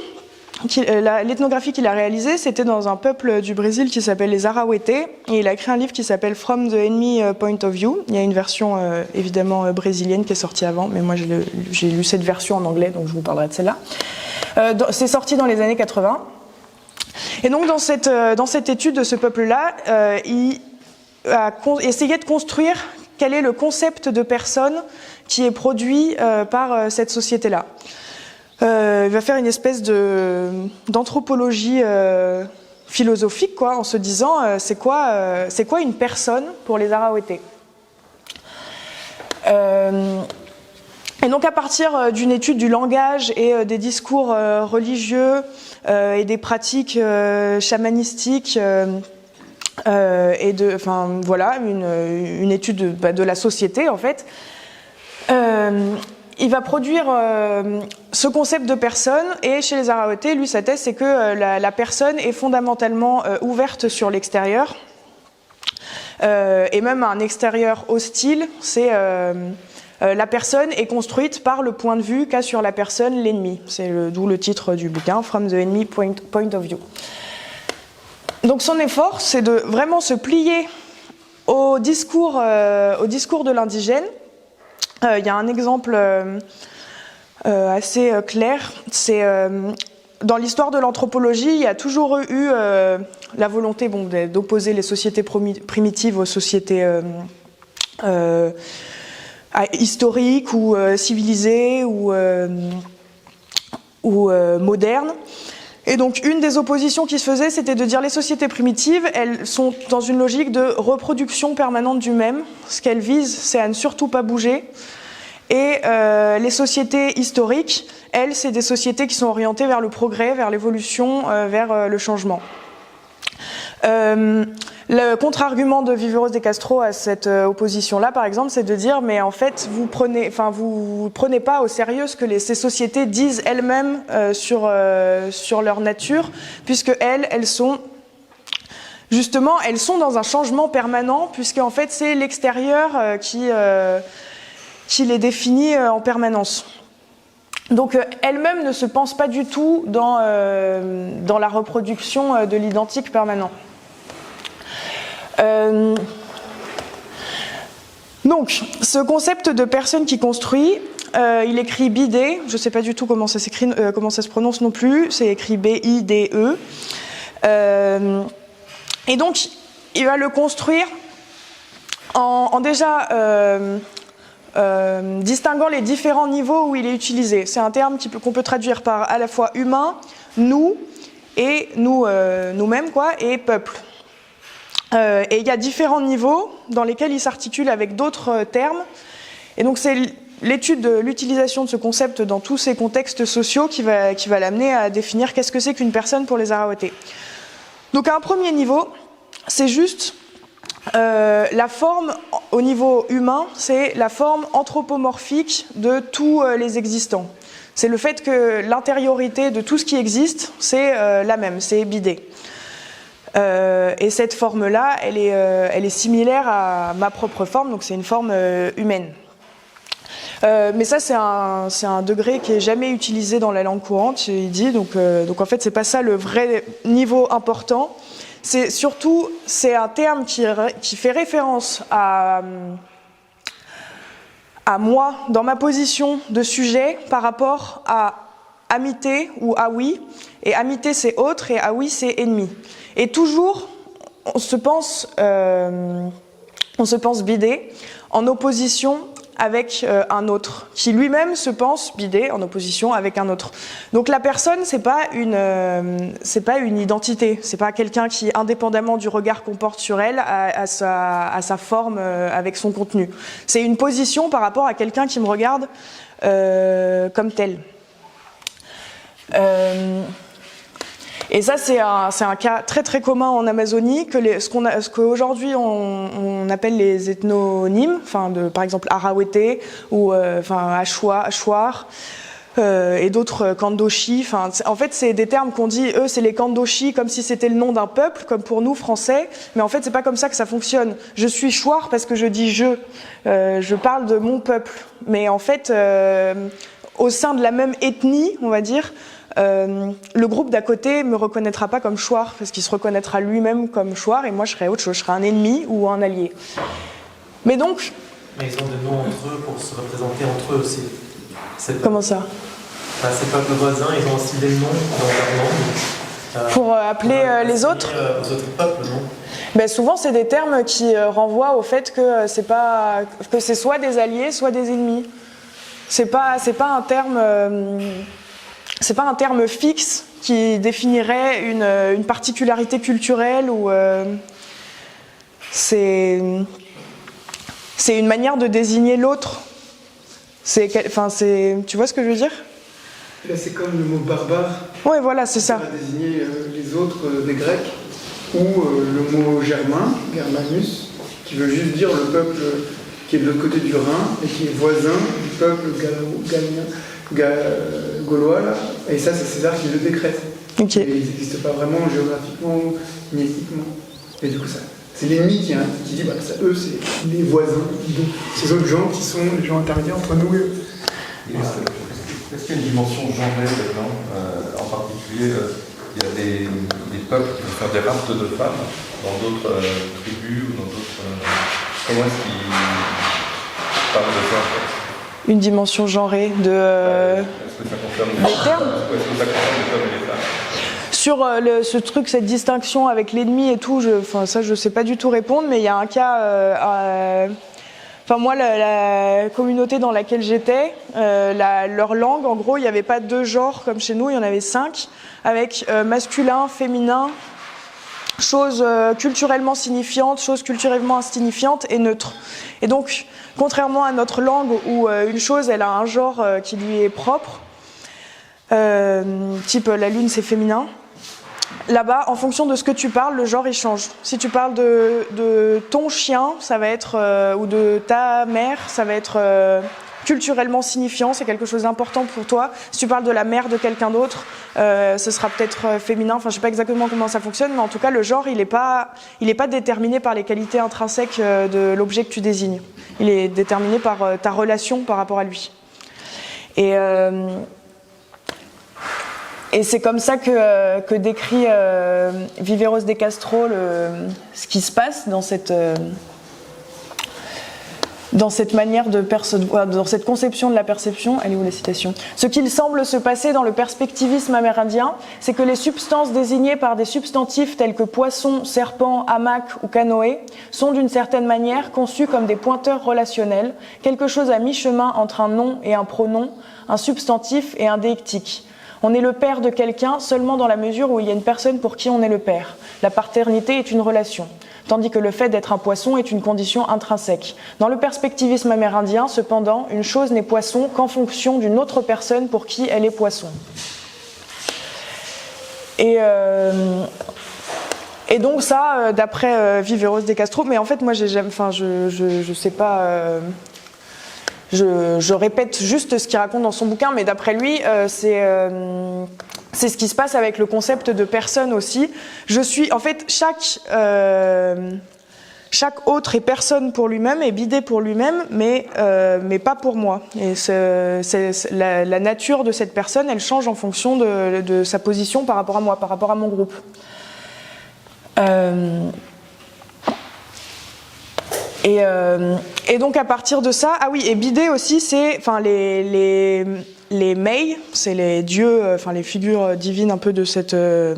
l'ethnographie qu'il a réalisée, c'était dans un peuple du Brésil qui s'appelle les Arauete, et il a écrit un livre qui s'appelle From the Enemy Point of View. Il y a une version évidemment brésilienne qui est sortie avant, mais moi j'ai lu cette version en anglais, donc je vous parlerai de celle-là. C'est sorti dans les années 80. Et donc dans cette étude de ce peuple-là, il a essayé de construire quel est le concept de personne qui est produit par cette société-là. Il va faire une espèce d'anthropologie philosophique, quoi, en se disant c'est quoi une personne pour les Arauete. Et donc à partir d'une étude du langage et des discours religieux et des pratiques chamanistiques et une étude de la société en fait. Il va produire ce concept de personne, et chez les Arauete, lui, sa thèse, c'est que la personne est fondamentalement ouverte sur l'extérieur, et même un extérieur hostile, c'est la personne est construite par le point de vue qu'a sur la personne l'ennemi. C'est d'où le titre du bouquin, From the Enemy Point of View. Donc son effort, c'est de vraiment se plier au discours de l'indigène. Il y a un exemple assez clair, c'est dans l'histoire de l'anthropologie, il y a toujours eu la volonté d'opposer les sociétés primitives aux sociétés historiques ou civilisées ou modernes. Et donc une des oppositions qui se faisait, c'était de dire les sociétés primitives, elles sont dans une logique de reproduction permanente du même. Ce qu'elles visent, c'est à ne surtout pas bouger. Et les sociétés historiques, elles, c'est des sociétés qui sont orientées vers le progrès, vers l'évolution, vers le changement. Le contre-argument de Viveros de Castro à cette opposition-là, par exemple, c'est de dire mais en fait, vous prenez pas au sérieux ce que ces sociétés disent elles-mêmes sur leur nature, puisque elles sont dans un changement permanent, puisque en fait c'est l'extérieur qui les définit en permanence. Donc elles-mêmes ne se pensent pas du tout dans la reproduction de l'identique permanent. Donc, ce concept de personne qui construit, il écrit bidé, je ne sais pas du tout comment ça s'écrit, comment ça se prononce non plus, c'est écrit B-I-D-E. Et donc, il va le construire en déjà distinguant les différents niveaux où il est utilisé. C'est un terme qu'on peut traduire par à la fois humain, nous, et nous-mêmes, quoi, et peuple. Et il y a différents niveaux dans lesquels il s'articule avec d'autres termes. Et donc c'est l'étude de l'utilisation de ce concept dans tous ces contextes sociaux qui va l'amener à définir qu'est-ce que c'est qu'une personne pour les Arauete. Donc à un premier niveau, c'est juste la forme au niveau humain, c'est la forme anthropomorphique de tous les existants. C'est le fait que l'intériorité de tout ce qui existe, c'est la même, c'est bidé. Et cette forme-là, elle est similaire à ma propre forme, donc c'est une forme humaine. Mais ça, c'est un degré qui est jamais utilisé dans la langue courante, il dit. Donc en fait, c'est pas ça le vrai niveau important. C'est surtout, c'est un terme qui fait référence à moi dans ma position de sujet par rapport à amité ou aoui. Et amité, c'est autre, et aoui, c'est ennemi. Et toujours, on se pense bidé en opposition avec un autre, qui lui-même se pense bidé en opposition avec un autre. Donc la personne, c'est pas une identité, c'est pas quelqu'un qui, indépendamment du regard qu'on porte sur elle, a sa forme avec son contenu. C'est une position par rapport à quelqu'un qui me regarde comme tel. Et ça, c'est un cas très très commun en Amazonie, ce qu'aujourd'hui on appelle les ethnonymes, par exemple Arauete ou Achuar et d'autres Kandoshi. En fait, c'est des termes qu'on dit, eux, c'est les Kandoshi, comme si c'était le nom d'un peuple, comme pour nous Français. Mais en fait, c'est pas comme ça que ça fonctionne. Je suis Chouar parce que je dis je parle de mon peuple. Mais en fait, au sein de la même ethnie, on va dire. le groupe d'à côté me reconnaîtra pas comme Chouard, parce qu'il se reconnaîtra lui-même comme Chouard, et moi je serai autre chose, je serai un ennemi ou un allié. Mais donc... Mais ils ont des noms entre eux pour se représenter entre eux aussi. Comment ça? Ces peuples voisins, ils ont aussi des noms dans leur langue. Pour appeler les autres aux autres peuples, non? Ben, souvent, c'est des termes qui renvoient au fait que c'est soit des alliés, soit des ennemis. C'est pas un terme fixe qui définirait une particularité culturelle ou c'est une manière de désigner l'autre. Tu vois ce que je veux dire? Là, c'est comme le mot barbare. Ouais, voilà, c'est ça. Ça va désigner les autres des Grecs, ou le mot germain, germanus, qui veut juste dire le peuple qui est de l'autre côté du Rhin et qui est voisin du peuple gaulois, là. Et ça, c'est César qui le décrète. Okay. Et ils n'existent pas vraiment géographiquement ni ethniquement. Et du coup, ça, c'est l'ennemi qui dit, ça, eux, c'est les voisins. Donc, ces autres gens qui sont les gens intermédiaires entre nous et eux. Est-ce qu'il y a une dimension genrée là-dedans? En particulier, il y a des peuples qui vont faire des raptes de femmes dans d'autres tribus ou dans d'autres... comment est-ce qu'ils parlent de ça en fait? Une dimension genrée de... Est-ce que ça concerne les termes? Ou est-ce que ça concerne les hommes et les femmes? Sur ce truc, cette distinction avec l'ennemi et tout, ça je sais pas du tout répondre, mais il y a un cas... moi, la communauté dans laquelle j'étais, leur langue, en gros, il n'y avait pas 2 genres comme chez nous, il y en avait 5, avec masculin, féminin, choses culturellement signifiantes, choses culturellement insignifiantes et neutres. Et donc, contrairement à notre langue où une chose, elle a un genre qui lui est propre, type la lune c'est féminin, là-bas, en fonction de ce que tu parles, le genre il change. Si tu parles de ton chien, ça va être, ou de ta mère, ça va être culturellement signifiant, c'est quelque chose d'important pour toi. Si tu parles de la mère de quelqu'un d'autre, ce sera peut-être féminin. Enfin, je sais pas exactement comment ça fonctionne, mais en tout cas, le genre, il est pas déterminé par les qualités intrinsèques de l'objet que tu désignes. Il est déterminé par ta relation par rapport à lui. Et c'est comme ça que décrit Viveros de Castro ce qui se passe dans cette manière de percevoir, dans cette conception de la perception. Elle est où la citation? Ce qu'il semble se passer dans le perspectivisme amérindien, c'est que les substances désignées par des substantifs tels que poisson, serpent, hamac ou canoë sont d'une certaine manière conçues comme des pointeurs relationnels, quelque chose à mi-chemin entre un nom et un pronom, un substantif et un déictique. On est le père de quelqu'un seulement dans la mesure où il y a une personne pour qui on est le père. La paternité est une relation, tandis que le fait d'être un poisson est une condition intrinsèque. Dans le perspectivisme amérindien, cependant, une chose n'est poisson qu'en fonction d'une autre personne pour qui elle est poisson. Et donc ça, d'après Viveros de Castro, mais en fait moi je sais pas... Je répète juste ce qu'il raconte dans son bouquin, mais d'après lui, c'est ce qui se passe avec le concept de personne aussi. En fait, chaque autre est personne pour lui-même, est bidé pour lui-même, mais pas pour moi. Et la nature de cette personne, elle change en fonction de sa position par rapport à moi, par rapport à mon groupe. Et donc à partir de ça, et bidé aussi, c'est, les mei, c'est les dieux, les figures divines un peu de ce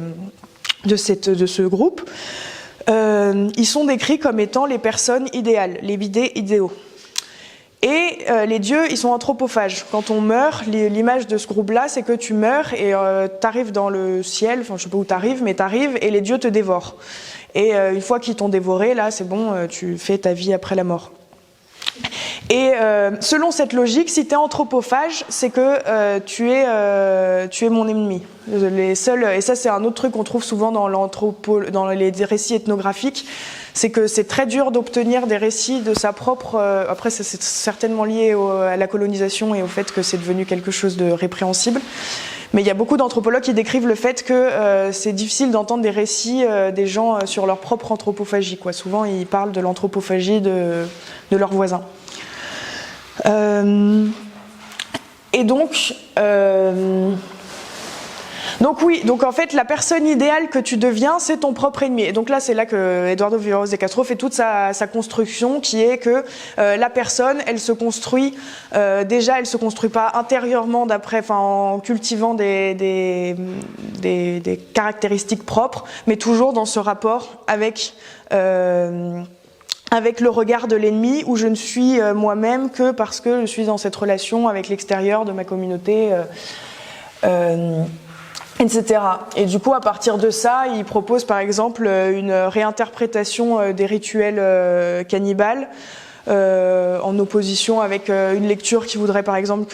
groupe. Ils sont décrits comme étant les personnes idéales, les bidés idéaux. Et les dieux, ils sont anthropophages. Quand on meurt, l'image de ce groupe-là, c'est que tu meurs et t'arrives dans le ciel, je sais pas où t'arrives, mais t'arrives et les dieux te dévorent. Et une fois qu'ils t'ont dévoré, là, c'est bon, tu fais ta vie après la mort. Et selon cette logique, si tu es anthropophage, c'est que tu es mon ennemi. Et ça, c'est un autre truc qu'on trouve souvent dans les récits ethnographiques, c'est que c'est très dur d'obtenir des récits de sa propre... après, ça, c'est certainement lié à la colonisation et au fait que c'est devenu quelque chose de répréhensible. Mais il y a beaucoup d'anthropologues qui décrivent le fait que c'est difficile d'entendre des récits des gens sur leur propre anthropophagie, quoi. Souvent, ils parlent de l'anthropophagie de leurs voisins. Et donc, Donc oui, donc en fait la personne idéale que tu deviens, c'est ton propre ennemi. Et donc là, c'est là que Eduardo Viveros de Castro fait toute sa construction, qui est que la personne, elle se construit déjà, elle se construit pas intérieurement en cultivant des caractéristiques propres, mais toujours dans ce rapport avec le regard de l'ennemi, où je ne suis moi-même que parce que je suis dans cette relation avec l'extérieur de ma communauté. Etc. Et du coup, à partir de ça, il propose par exemple une réinterprétation des rituels cannibales en opposition avec une lecture qui voudrait par exemple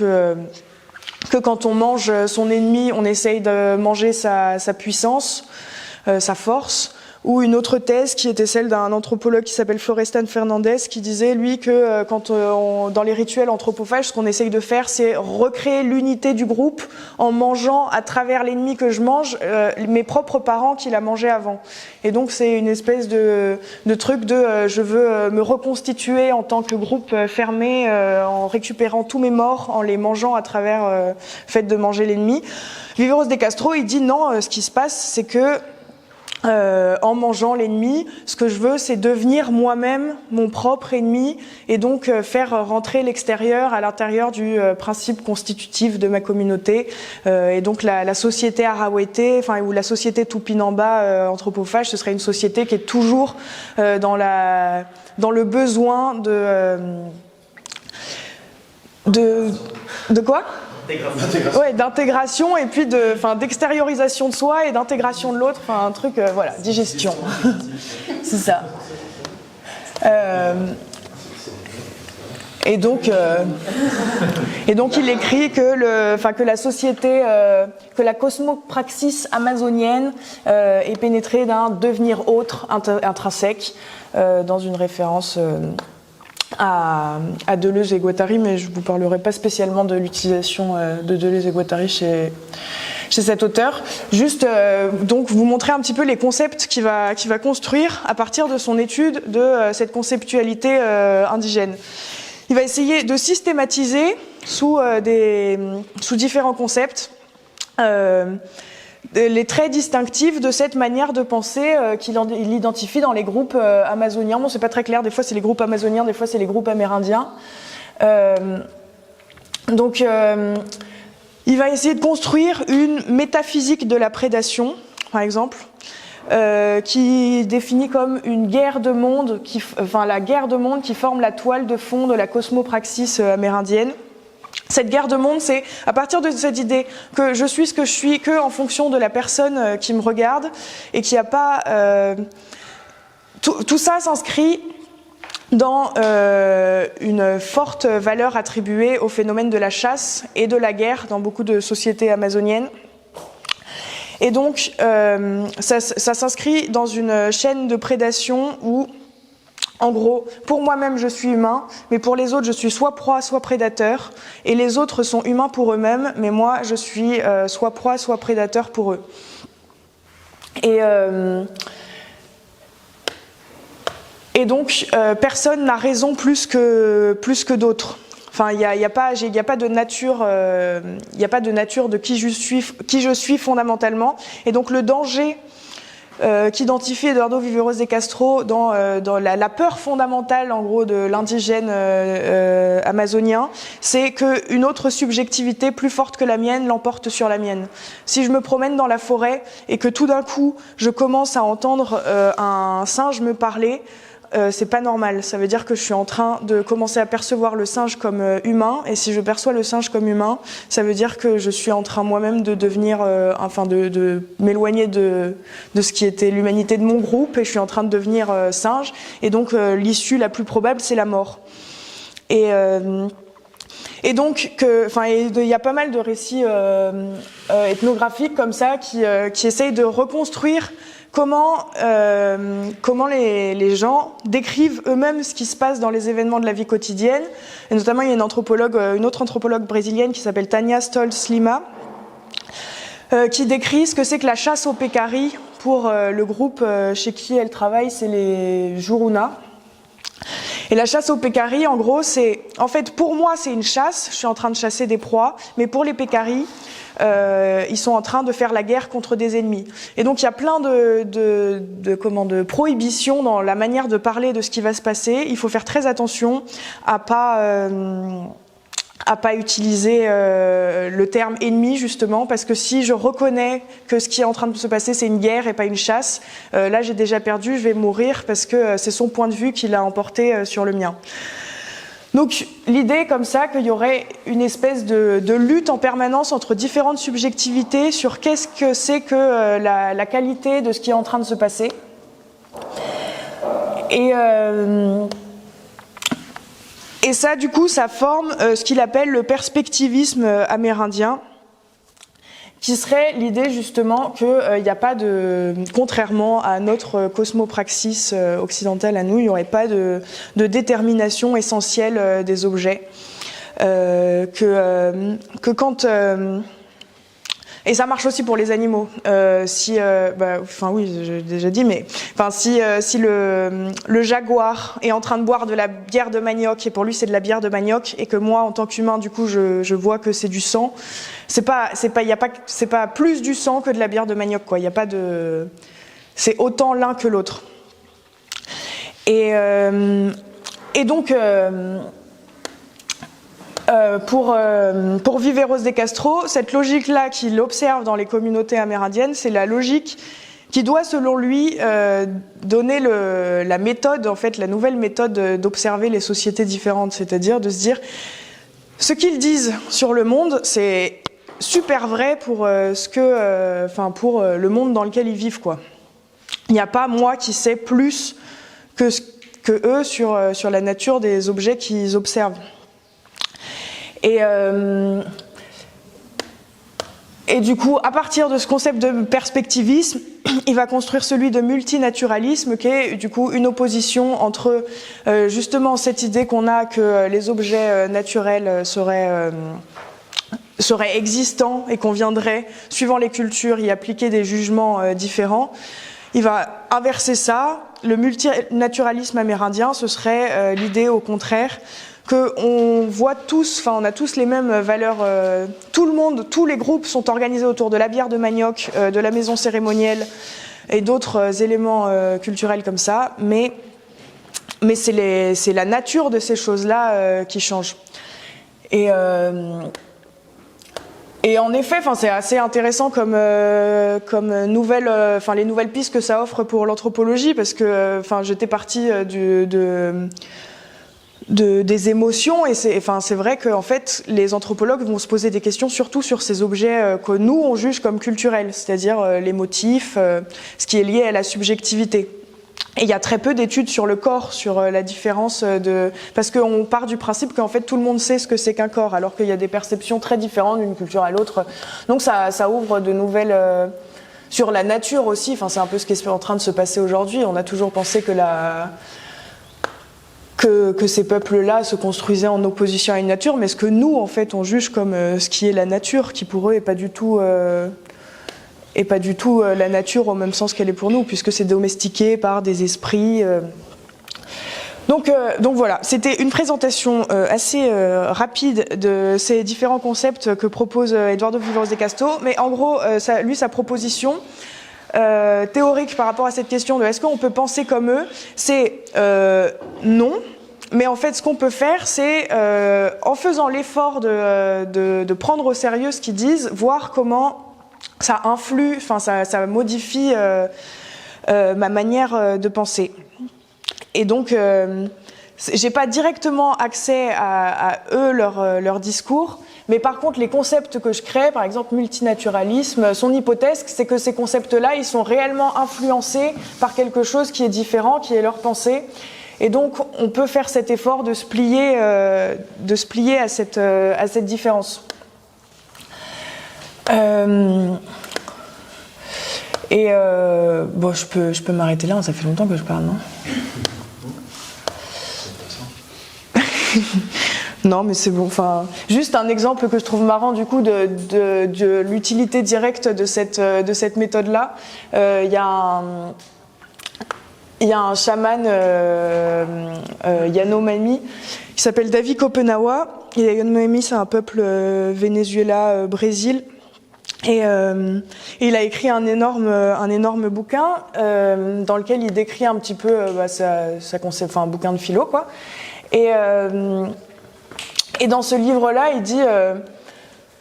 que quand on mange son ennemi, on essaye de manger sa puissance, sa force. Ou une autre thèse qui était celle d'un anthropologue qui s'appelle Florestan Fernandez, qui disait, lui, que dans les rituels anthropophages, ce qu'on essaye de faire, c'est recréer l'unité du groupe en mangeant à travers l'ennemi que je mange mes propres parents qui l'a mangé avant. Et donc c'est une espèce de truc de je veux me reconstituer en tant que groupe fermé en récupérant tous mes morts, en les mangeant à travers le fait de manger l'ennemi. Viveros de Castro, il dit non, ce qui se passe, c'est que en mangeant l'ennemi, ce que je veux, c'est devenir moi-même mon propre ennemi et donc faire rentrer l'extérieur à l'intérieur du principe constitutif de ma communauté. Et donc la société Arawete, ou la société Tupinamba anthropophage, ce serait une société qui est toujours dans le besoin de quoi ? Ouais, d'intégration et puis d'extériorisation de soi et d'intégration de l'autre, un truc, digestion. C'est ça. Et donc il écrit que la société, que la cosmopraxis amazonienne est pénétrée d'un devenir autre intrinsèque, dans une référence à Deleuze et Guattari, mais je ne vous parlerai pas spécialement de l'utilisation de Deleuze et Guattari chez cet auteur. Juste donc vous montrer un petit peu les concepts qu'il va construire à partir de son étude de cette conceptualité indigène. Il va essayer de systématiser sous différents concepts les traits distinctifs de cette manière de penser qu'il identifie dans les groupes amazoniens. Bon, c'est pas très clair, des fois c'est les groupes amazoniens, des fois c'est les groupes amérindiens. Donc il va essayer de construire une métaphysique de la prédation, par exemple, qui définit comme une guerre de monde, la guerre de monde qui forme la toile de fond de la cosmopraxis amérindienne. Cette guerre de monde, c'est à partir de cette idée que je suis ce que je suis que en fonction de la personne qui me regarde et qu'il n'y a pas... Tout ça s'inscrit dans une forte valeur attribuée au phénomène de la chasse et de la guerre dans beaucoup de sociétés amazoniennes. Et donc, ça s'inscrit dans une chaîne de prédation où, en gros, pour moi-même, je suis humain, mais pour les autres, je suis soit proie, soit prédateur. Et les autres sont humains pour eux-mêmes, mais moi, je suis soit proie, soit prédateur pour eux. Et donc, personne n'a raison plus que d'autres. Enfin, il y a pas de nature, de qui je suis fondamentalement. Et donc, le danger qu'identifie Eduardo Viveros de Castro dans la peur fondamentale en gros de l'indigène amazonien, c'est qu'une autre subjectivité plus forte que la mienne l'emporte sur la mienne. Si je me promène dans la forêt et que tout d'un coup je commence à entendre un singe me parler, c'est pas normal. Ça veut dire que je suis en train de commencer à percevoir le singe comme humain, et si je perçois le singe comme humain, ça veut dire que je suis en train moi-même de devenir, de m'éloigner de ce qui était l'humanité de mon groupe, et je suis en train de devenir singe, et donc l'issue la plus probable, c'est la mort. Et donc, il y a pas mal de récits ethnographiques comme ça qui essayent de reconstruire comment les gens décrivent eux-mêmes ce qui se passe dans les événements de la vie quotidienne. Et notamment, il y a une autre anthropologue brésilienne qui s'appelle Tania Stolz Lima, qui décrit ce que c'est que la chasse au pécari pour le groupe chez qui elle travaille, c'est les Juruna. Et la chasse aux pécaris, en gros, en fait, pour moi, c'est une chasse. Je suis en train de chasser des proies, mais pour les pécaris, ils sont en train de faire la guerre contre des ennemis. Et donc, il y a plein de prohibitions dans la manière de parler de ce qui va se passer. Il faut faire très attention à pas utiliser le terme ennemi, justement, parce que si je reconnais que ce qui est en train de se passer, c'est une guerre et pas une chasse, là, j'ai déjà perdu, je vais mourir, parce que c'est son point de vue qui l'a emporté sur le mien. Donc, l'idée, comme ça, qu'il y aurait une espèce de lutte en permanence entre différentes subjectivités sur qu'est-ce que c'est que la qualité de ce qui est en train de se passer. Et ça, du coup, ça forme ce qu'il appelle le perspectivisme amérindien, qui serait l'idée justement qu'il n'y a pas de, contrairement à notre cosmopraxis occidentale à nous, il n'y aurait pas de détermination essentielle des objets, que quand et ça marche aussi pour les animaux. Si j'ai déjà dit, mais si le jaguar est en train de boire de la bière de manioc et pour lui c'est de la bière de manioc et que moi en tant qu'humain du coup je vois que c'est du sang, c'est pas plus du sang que de la bière de manioc quoi. Il y a pas de, c'est autant l'un que l'autre. Et donc pour Viveros de Castro, cette logique-là qu'il observe dans les communautés amérindiennes, c'est la logique qui doit, selon lui, donner la méthode, en fait, la nouvelle méthode d'observer les sociétés différentes, c'est-à-dire de se dire ce qu'ils disent sur le monde, c'est super vrai pour pour le monde dans lequel ils vivent, quoi. Il n'y a pas moi qui sais plus que eux sur la nature des objets qu'ils observent. Et du coup, à partir de ce concept de perspectivisme, il va construire celui de multinaturalisme, qui est du coup une opposition entre justement cette idée qu'on a que les objets naturels seraient existants et qu'on viendrait, suivant les cultures, y appliquer des jugements différents. Il va inverser ça. Le multinaturalisme amérindien, ce serait l'idée au contraire qu'on voit tous, on a tous les mêmes valeurs, tout le monde, tous les groupes sont organisés autour de la bière de manioc, de la maison cérémonielle et d'autres éléments culturels comme ça, mais c'est la nature de ces choses-là qui change. Et en effet, c'est assez intéressant comme nouvelle, les nouvelles pistes que ça offre pour l'anthropologie, parce que j'étais partie des émotions et c'est vrai que en fait les anthropologues vont se poser des questions surtout sur ces objets que nous on juge comme culturels, c'est-à-dire les motifs, ce qui est lié à la subjectivité. Et il y a très peu d'études sur le corps, sur la différence parce qu'on part du principe qu'en fait tout le monde sait ce que c'est qu'un corps, alors qu'il y a des perceptions très différentes d'une culture à l'autre. Donc ça ouvre de nouvelles sur la nature aussi. C'est un peu ce qui est en train de se passer aujourd'hui. On a toujours pensé que ces peuples-là se construisaient en opposition à une nature, mais ce que nous, en fait, on juge comme ce qui est la nature, qui pour eux est pas du tout la nature au même sens qu'elle est pour nous, puisque c'est domestiqué par des esprits. Donc voilà, c'était une présentation assez rapide de ces différents concepts que propose Eduardo Viveros de Castro, mais en gros, sa proposition théorique par rapport à cette question de est-ce qu'on peut penser comme eux, c'est non, mais en fait ce qu'on peut faire c'est en faisant l'effort de prendre au sérieux ce qu'ils disent, voir comment ça influe, ça modifie ma manière de penser. Et donc j'ai pas directement accès à eux, leur discours, mais par contre les concepts que je crée, par exemple multinaturalisme, son hypothèse c'est que ces concepts-là ils sont réellement influencés par quelque chose qui est différent, qui est leur pensée, et donc on peut faire cet effort de se plier à cette différence. Je peux m'arrêter là, ça fait longtemps que je parle, non? Non, mais c'est bon. Juste un exemple que je trouve marrant du coup de l'utilité directe de cette méthode-là. Il y a il y a un chaman Yanomami qui s'appelle David Kopenawa. Et Yanomami, c'est un peuple Venezuela, Brésil. Et il a écrit un énorme bouquin dans lequel il décrit un petit peu sa concept, enfin un bouquin de philo, quoi. Et dans ce livre-là, il dit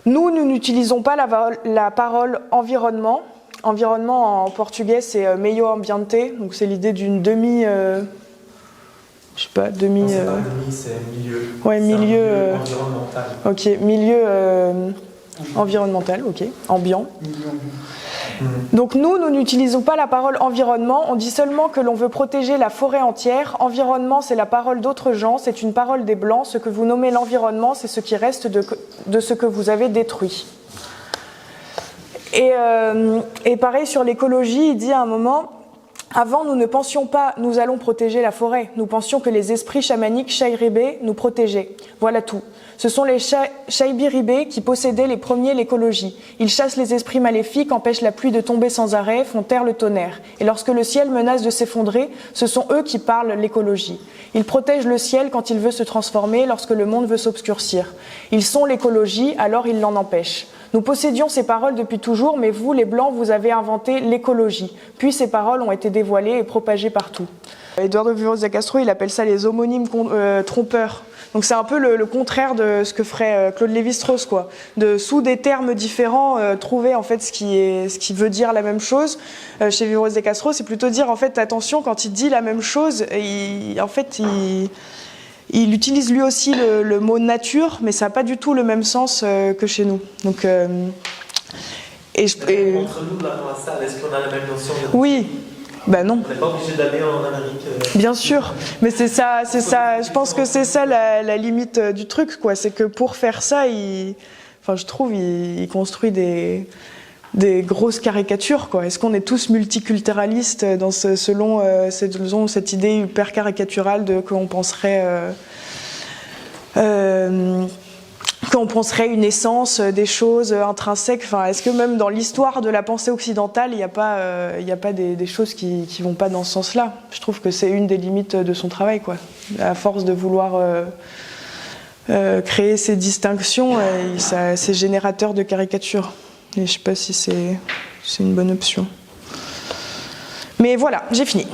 nous n'utilisons pas la parole environnement. Environnement en portugais, c'est meio ambiente, donc c'est l'idée d'une demi. Je sais pas, demi. Non, c'est pas demi, c'est milieu. Ouais, milieu. Environnemental. Ok, milieu environnemental, ok, ambiant. Donc nous n'utilisons pas la parole environnement, on dit seulement que l'on veut protéger la forêt entière. Environnement, c'est la parole d'autres gens, c'est une parole des Blancs. Ce que vous nommez l'environnement, c'est ce qui reste de ce que vous avez détruit. Et pareil sur l'écologie, il dit à un moment, avant nous ne pensions pas nous allons protéger la forêt, nous pensions que les esprits chamaniques Shairibé nous protégeaient. Voilà tout. Ce sont les Shaibiribé qui possédaient les premiers l'écologie. Ils chassent les esprits maléfiques, empêchent la pluie de tomber sans arrêt, font taire le tonnerre. Et lorsque le ciel menace de s'effondrer, ce sont eux qui parlent l'écologie. Ils protègent le ciel quand il veut se transformer, lorsque le monde veut s'obscurcir. Ils sont l'écologie, alors ils l'en empêchent. Nous possédions ces paroles depuis toujours, mais vous, les Blancs, vous avez inventé l'écologie. Puis ces paroles ont été dévoilées et propagées partout. Eduardo Viveros da Castro, il appelle ça les homonymes trompeurs. Donc c'est un peu le contraire de ce que ferait Claude Lévi-Strauss, quoi. Sous des termes différents, trouver en fait ce qui veut dire la même chose. Chez Viveros da Castro, c'est plutôt dire en fait attention quand il dit la même chose, il utilise lui aussi le mot nature, mais ça n'a pas du tout le même sens que chez nous. Donc Entre nous là dans la salle, est-ce qu'on a la même notion de... Oui. Ben non. On n'est pas obligé d'aller en Amérique. Bien sûr, mais c'est ça. Je pense que c'est ça la limite du truc, quoi. C'est que pour faire ça, il construit des grosses caricatures, quoi. Est-ce qu'on est tous multiculturalistes selon cette idée hyper caricaturale qu'on penserait une essence des choses intrinsèques. Enfin, est-ce que même dans l'histoire de la pensée occidentale, il n'y a pas des choses qui vont pas dans ce sens-là? Je trouve que c'est une des limites de son travail, quoi. À force de vouloir créer ces distinctions, c'est générateur de caricatures. Et je sais pas si c'est une bonne option. Mais voilà, j'ai fini.